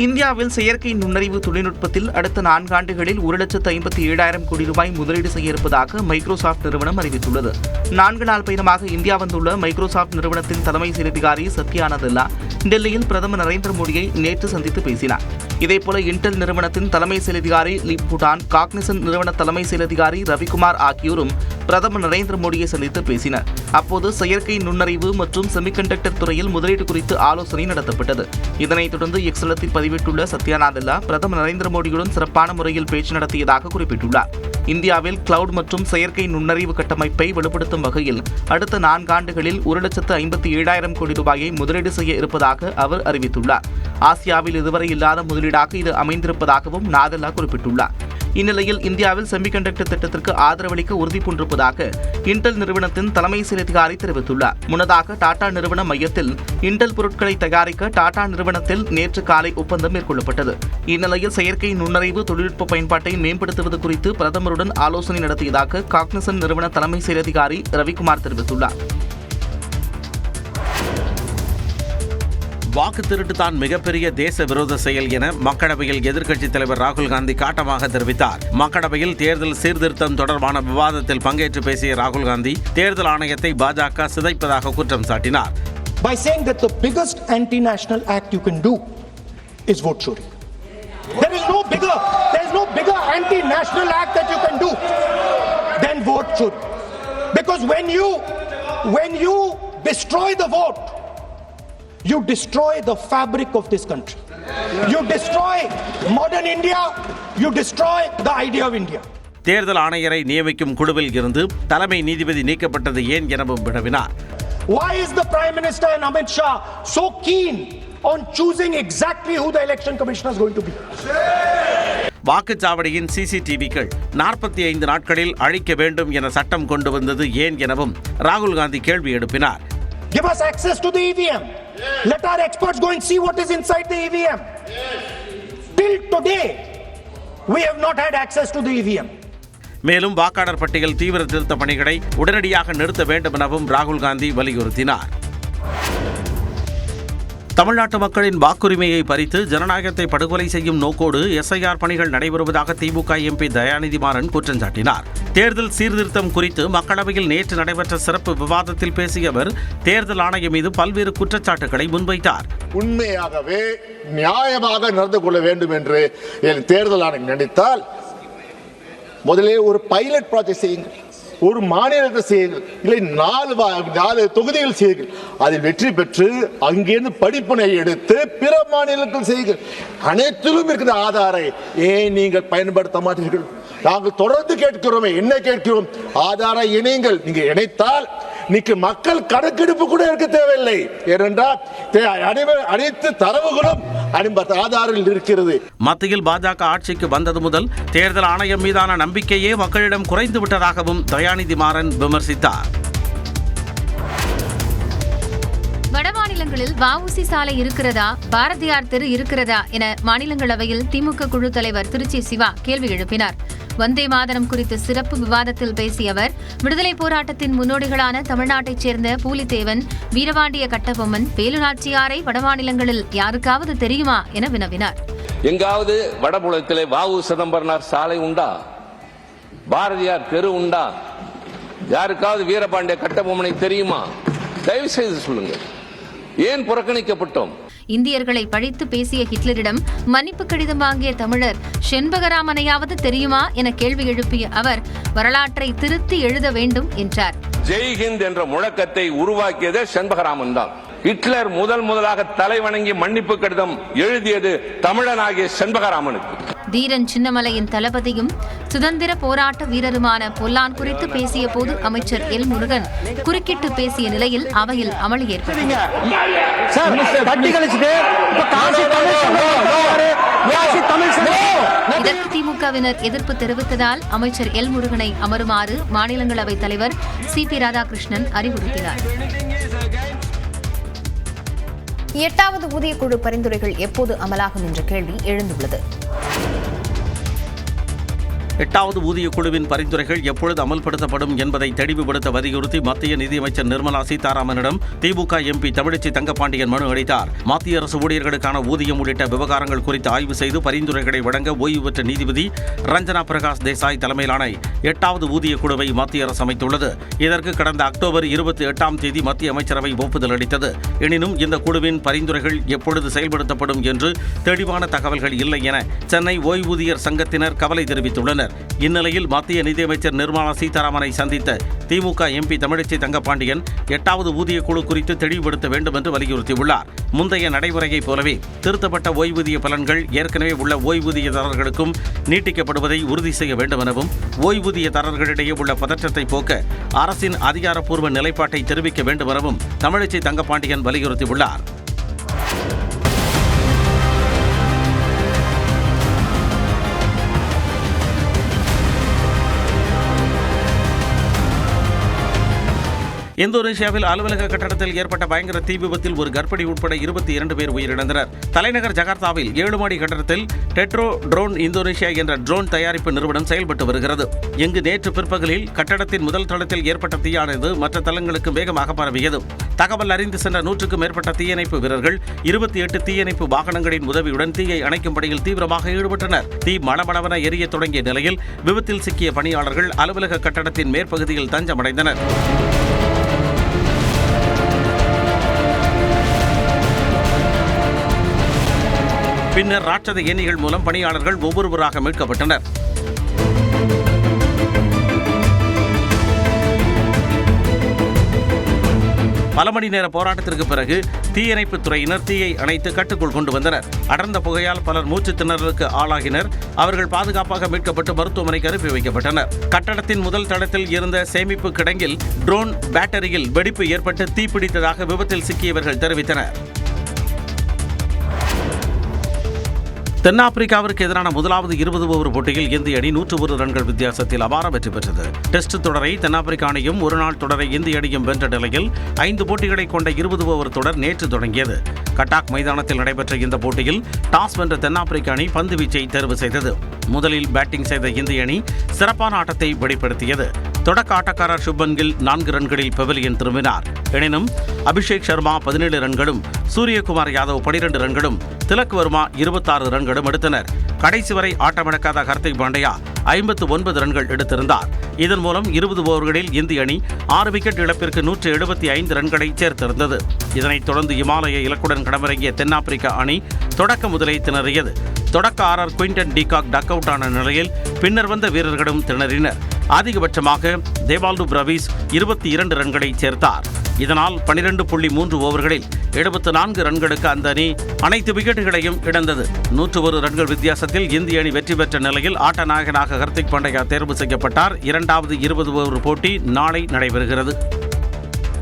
இந்தியாவில் செயற்கை நுண்ணறிவு தொழில்நுட்பத்தில் அடுத்த 4 ஆண்டுகளில் 1,57,000 கோடி ரூபாய் முதலீடு செய்ய இருப்பதாக மைக்ரோசாப்ட் நிறுவனம் அறிவித்துள்ளது. 4 நாள் பயணமாக இந்தியா வந்துள்ள மைக்ரோசாப்ட் நிறுவனத்தின் தலைமை செயல் அதிகாரி சத்யா நதெல்லா டெல்லியில் பிரதமர் நரேந்திர மோடியை நேற்று சந்தித்து பேசினார். இதேபோல இன்டெல் நிறுவனத்தின் தலைமை செயல் அதிகாரி லிப் புடான், காக்னிசன் நிறுவன தலைமை செயல் அதிகாரி ரவிக்குமார் ஆகியோரும் பிரதமர் நரேந்திர மோடியை சந்தித்து பேசினர். அப்போது செயற்கை நுண்ணறிவு மற்றும் செமிகண்டக்டர் துறையில் முதலீடு குறித்து ஆலோசனை நடத்தப்பட்டது. இதனைத் தொடர்ந்து எக்ஸ் தளத்தில் பதிவிட்டுள்ள சத்யா நதெல்லா பிரதமர் நரேந்திர மோடியுடன் சிறப்பான முறையில் பேச்சு நடத்தியதாக குறிப்பிட்டுள்ளார். இந்தியாவில் கிளவுட் மற்றும் செயற்கை நுண்ணறிவு கட்டமைப்பை வலுப்படுத்தும் வகையில் அடுத்த 4 ஆண்டுகளில் 1,57,000 கோடி ரூபாயை முதலீடு செய்ய இருப்பதாக அவர் அறிவித்துள்ளார். ஆசியாவில் இதுவரை இல்லாத முதலீடாக இது அமைந்திருப்பதாகவும் நாதெல்லா குறிப்பிட்டுள்ளார். இந்நிலையில் இந்தியாவில் செமிகண்டக்டர் திட்டத்திற்கு ஆதரவளிக்க உறுதி பூண்டிருப்பதாக இன்டெல் நிறுவனத்தின் தலைமை செயல் அதிகாரி தெரிவித்துள்ளார். முன்னதாக டாடா நிறுவன மையத்தில் இன்டெல் பொருட்களை தயாரிக்க டாடா நிறுவனத்தில் நேற்று காலை ஒப்பந்தம் மேற்கொள்ளப்பட்டது. இந்நிலையில் செயற்கை நுண்ணறிவு தொழில்நுட்ப பயன்பாட்டை மேம்படுத்துவது குறித்து பிரதமருடன் ஆலோசனை நடத்தியதாக காக்னிசன் நிறுவன தலைமை செயல் அதிகாரி ரவிக்குமார் தெரிவித்துள்ளார். வாக்கு திருட்டு தான் மிகப்பெரிய தேச விரோத செயல் என மக்களவையில் எதிர்க்கட்சித் தலைவர் ராகுல் காந்தி காட்டமாக தெரிவித்தார். மக்களவையில் தேர்தல் சீர்திருத்தம் தொடர்பான விவாதத்தில் பங்கேற்று பேசிய ராகுல் காந்தி தேர்தல் ஆணையத்தை பாஜக சிதைப்பதாக குற்றம் சாட்டினார். By saying that the biggest anti-national act you can do is vote chori. There is no bigger anti-national act that you can do than vote chori. Because when you destroy the vote, you destroy the fabric of this country. You destroy modern India, you destroy the idea of India. தேர்தல் ஆணையரை நியமிக்கும் குழுவில் இருந்து தலைமை நீதிபதி நீக்கப்பட்டது ஏன் எனவும் வினவினார். Why is the Prime Minister and Amit Shah so keen on choosing exactly who the election commissioner is going to be? வாக்குச்சாவடியின் சிசிடிவிகள் 45 நாட்களில் அழிக்க வேண்டும் என சட்டம் கொண்டு வந்தது ஏன் எனவும் ராகுல் காந்தி கேள்வி எழுப்பினார். Give us access to the EVM. Let our experts go and see what is inside the EVM. Till today, we have not had access to the EVM. மேலும் வாக்காளர் பட்டியல் தீவிர திருத்த பணிகளை உடனடியாக நிறுத்த வேண்டும் எனவும் ராகுல் காந்தி வலியுறுத்தினார். தமிழ்நாட்டு மக்களின் வாக்குரிமையை பறித்து ஜனநாயகத்தை படுகொலை செய்யும் நோக்கோடு எஸ்ஐஆர் பணிகள் நடைபெறுவதாக திமுக எம்பி தயாநிதி மாறன் குற்றம் சாட்டினார். தேர்தல் சீர்திருத்தம் குறித்து மக்களவையில் நேற்று நடைபெற்ற சிறப்பு விவாதத்தில் பேசிய அவர் தேர்தல் ஆணையம் மீது பல்வேறு குற்றச்சாட்டுகளை முன்வைத்தார். உண்மையாகவே நியாயமாக நடந்து கொள்ள வேண்டும் என்று தேர்தல் ஆணையம் நினைத்தால் முதலில் ஒரு பைலட் ப்ராஜெக்ட் செய்யுங்கள், ஒரு மாநிலத்தில் செய்யுங்கள், இல்லை 4 தொகுதிகள் செய்யுங்கள். அதில் வெற்றி பெற்று அங்கிருந்து படிப்பினை எடுத்து பிற மாநிலத்தில் செய்யுங்கள். அனைத்திலும் இருக்கிற ஆதாரை ஏன் நீங்கள் பயன்படுத்த மாட்டீர்கள்? நாங்கள் தொடர்ந்து கேட்கிறோமே, என்ன கேட்கிறோம்? ஆதார இணைங்கள். நீங்க இணைத்தால் இன்னைக்கு மக்கள் கணக்கெடுப்பு கூட இருக்க தேவையில்லை. ஏனென்றால் அனைத்து தரவுகளும் ஆதாரில் இருக்கிறது. மத்தியில் பாஜக ஆட்சிக்கு வந்தது முதல் தேர்தல் ஆணையம் மீதான நம்பிக்கையே மக்களிடம் குறைந்து விட்டதாகவும் தயாநிதி மாறன் விமர்சித்தார். வடமாநிலங்களில் வஉசி சாலை இருக்கிறதா, பாரதியார் தெரு இருக்கிறதா என மாநிலங்களவையில் திமுக குழு தலைவர் திருச்சி சிவா கேள்வி எழுப்பினார். வந்தே மாதரம் குறித்த சிறப்பு விவாதத்தில் பேசிய அவர் விடுதலை போராட்டத்தின் முன்னோடிகளான தமிழ்நாட்டைச் சேர்ந்த பூலித்தேவன், வீரபாண்டிய கட்டபொம்மன், வேலுநாச்சியாரை வடமாநிலங்களில் யாருக்காவது தெரியுமா என வினவினார். எங்காவது வடபுலத்திலே வஉ சிதம்பரனார் சாலை உண்டா, பாரதியார் தெரு உண்டா, யாருக்காவது வீரபாண்டிய கட்டபொம்மனை தெரியுமா? தயவு செய்து சொல்லுங்கள். ஏன் புறக்கணிக்கப்பட்டோம்? இந்தியர்களை பழித்து பேசிய ஹிட்லரிடம் மன்னிப்பு கடிதம் வாங்கிய தமிழர் செண்பகராமனையாவது தெரியுமா என கேள்வி எழுப்பிய அவர் வரலாற்றை திருத்தி எழுத வேண்டும் என்றார். ஜெய்ஹிந்த் என்ற முழக்கத்தை உருவாக்கியது செண்பகராமன் தான். ஹிட்லர் முதலாக தலை வணங்கி மன்னிப்பு கடிதம் எழுதியது தமிழனாகிய செண்பகராமனுக்கு. தீரன் சின்னமலையின் தளபதியும் சுதந்திர போராட்ட வீரருமான பொல்லான் குறித்து பேசிய போது அமைச்சர் எல் முருகன் குறுக்கிட்டு பேசிய நிலையில் அவையில் அமளி ஏற்பட்டது. இதற்கு திமுகவினர் எதிர்ப்பு தெரிவித்ததால் அமைச்சர் எல் முருகனை அமருமாறு மாநிலங்களவைத் தலைவர் சி.பி. ராதாகிருஷ்ணன் அறிவுறுத்தினார். 8வது ஊதியக்குழு பரிந்துரைகள் எப்போது அமலாகும் என்ற கேள்வி எழுந்துள்ளது. 8வது ஊதியக்குழுவின் பரிந்துரைகள் எப்பொழுது அமல்படுத்தப்படும் என்பதை தெளிவுபடுத்த வலியுறுத்தி மத்திய நிதியமைச்சர் நிர்மலா சீதாராமனிடம் திமுக எம்பி தமிழிசை தங்கப்பாண்டியன் மனு அளித்தார். மத்திய அரசு ஊழியர்களுக்கான ஊதியம் உள்ளிட்ட விவகாரங்கள் குறித்து ஆய்வு செய்து பரிந்துரைகளை வழங்க ஓய்வு பெற்ற நீதிபதி ரஞ்சனா பிரகாஷ் தேசாய் தலைமையிலான 8வது ஊதியக்குழுவை மத்திய அரசு அமைத்துள்ளது. இதற்கு கடந்த அக்டோபர் 28ஆம் தேதி மத்திய அமைச்சரவை ஒப்புதல் அளித்தது. எனினும் இந்த குழுவின் பரிந்துரைகள் எப்பொழுது செயல்படுத்தப்படும் என்று தெளிவான தகவல்கள் இல்லை என சென்னை ஓய்வூதியர் சங்கத்தினர் கவலை தெரிவித்துள்ளனர். இந்நிலையில் மத்திய நிதியமைச்சர் நிர்மலா சீதாராமனை சந்தித்த திமுக எம்பி தமிழிசை தங்கப்பாண்டியன் 8வது ஊதியக்குழு குறித்து தெளிவுபடுத்த வேண்டும் என்று வலியுறுத்தியுள்ளார். முந்தைய நடைமுறையைப் போலவே திருத்தப்பட்ட ஓய்வூதிய பலன்கள் ஏற்கனவே உள்ள ஓய்வூதியதாரர்களுக்கும் நீட்டிக்கப்படுவதை உறுதி செய்ய வேண்டும் எனவும் ஓய்வூதியதாரர்களிடையே உள்ள பதற்றத்தை போக்க அரசின் அதிகாரப்பூர்வ நிலைப்பாட்டை தெரிவிக்க வேண்டும் எனவும் தமிழிசை தங்கப்பாண்டியன் வலியுறுத்தியுள்ளார். இந்தோனேஷியாவில் அலுவலக கட்டடத்தில் ஏற்பட்ட பயங்கர தீ விபத்தில் ஒரு கர்ப்பிணி உட்பட 22 பேர் உயிரிழந்தனர். தலைநகர் ஜகார்த்தாவில் 7 மாடி கட்டடத்தில் டெட்ரோ ட்ரோன் இந்தோனேஷியா என்ற ட்ரோன் தயாரிப்பு நிறுவனம் செயல்பட்டு வருகிறது. இங்கு நேற்று பிற்பகலில் கட்டடத்தின் முதல் தளத்தில் ஏற்பட்ட தீயானது மற்ற தளங்களுக்கு வேகமாக பரவியது. தகவல் அறிந்து சென்ற 100க்கும் மேற்பட்ட தீயணைப்பு வீரர்கள் 28 தீயணைப்பு வாகனங்களின் உதவியுடன் தீயை அணைக்கும் பணியில் தீவிரமாக ஈடுபட்டனர். தீ மளமளவென எரிய தொடங்கிய நிலையில் விபத்தில் சிக்கிய பணியாளர்கள் அலுவலக கட்டடத்தின் மேற்பகுதியில் தஞ்சமடைந்தனர். பின்னர் ராட்சத ஏணிகள் மூலம் பணியாளர்கள் ஒவ்வொருவராக மீட்கப்பட்டனர். பல மணி நேர போராட்டத்திற்கு பிறகு தீயணைப்புத் துறையினர் தீயை அணைத்து கட்டுக்குள் கொண்டு வந்தனர். அடர்ந்த புகையால் பலர் மூச்சு திணறலுக்கு ஆளாகினர். அவர்கள் பாதுகாப்பாக மீட்கப்பட்டு மருத்துவமனைக்கு அனுப்பி வைக்கப்பட்டனர். கட்டடத்தின் முதல் தளத்தில் இருந்த சேமிப்பு கிடங்கில் ட்ரோன் பேட்டரியில் வெடிப்பு ஏற்பட்டு தீப்பிடித்ததாக விபத்தில் சிக்கியவர்கள் தெரிவித்தனர். தென்னாப்பிரிக்காவிற்கு எதிரான முதலாவது 20 ஓவர் போட்டியில் இந்திய அணி 101 ரன்கள் வித்தியாசத்தில் அபார வெற்றி பெற்றது. டெஸ்ட் தொடரை தென்னாப்பிரிக்க அணியும் ஒருநாள் தொடரை இந்திய அணியும் வென்ற நிலையில் 5 போட்டிகளை கொண்ட 20 ஓவர் தொடர் நேற்று தொடங்கியது. கட்டாக் மைதானத்தில் நடைபெற்ற இந்த போட்டியில் டாஸ் வென்ற தென்னாப்பிரிக்க அணி பந்து வீச்சை தேர்வு செய்தது. முதலில் பேட்டிங் செய்த இந்திய அணி சிறப்பான ஆட்டத்தை வெளிப்படுத்தியது. தொடக்க ஆட்டக்காரர் சுப்மன் கில் 4 ரன்களில் பெவிலியன் திரும்பினார். எனினும் அபிஷேக் சர்மா 17 ரன்களும், சூரியகுமார் யாதவ் 12 ரன்களும், திலக் வர்மா 26 ரன்களும் எடுத்தனர். கடைசி வரை ஆட்டமிழக்காத ஹர்திக் பாண்டியா 59 ரன்கள் எடுத்திருந்தார். இதன் மூலம் 20 ஓவர்களில் இந்திய அணி 6 விக்கெட் இழப்பிற்கு 175 ரன்களை சேர்த்திருந்தது. இதனைத் தொடர்ந்து இமாலய இலக்குடன் களமிறங்கிய தென்னாப்பிரிக்க அணி தொடக்க முதலே திணறியது. தொடக்க RR Quinton de Kock duck out ஆன நிலையில் பின்னர் வந்த வீரர்களும் திணறினர். அதிகபட்சமாக தேவால்டு பிரவிஸ் 22 ரன்களை சேர்த்தார். இதனால் 12.3 ஓவர்களில் 74 ரன்களுக்கு அந்த அணி அனைத்து விக்கெட்டுகளையும் இழந்தது. 101 ரன்கள் வித்தியாசத்தில் இந்திய அணி வெற்றி பெற்ற நிலையில் ஆட்ட நாயகனாக ஹர்திக் பாண்டியா தேர்வு செய்யப்பட்டார். இரண்டாவது 20 ஓவர் போட்டி நாளை நடைபெறுகிறது.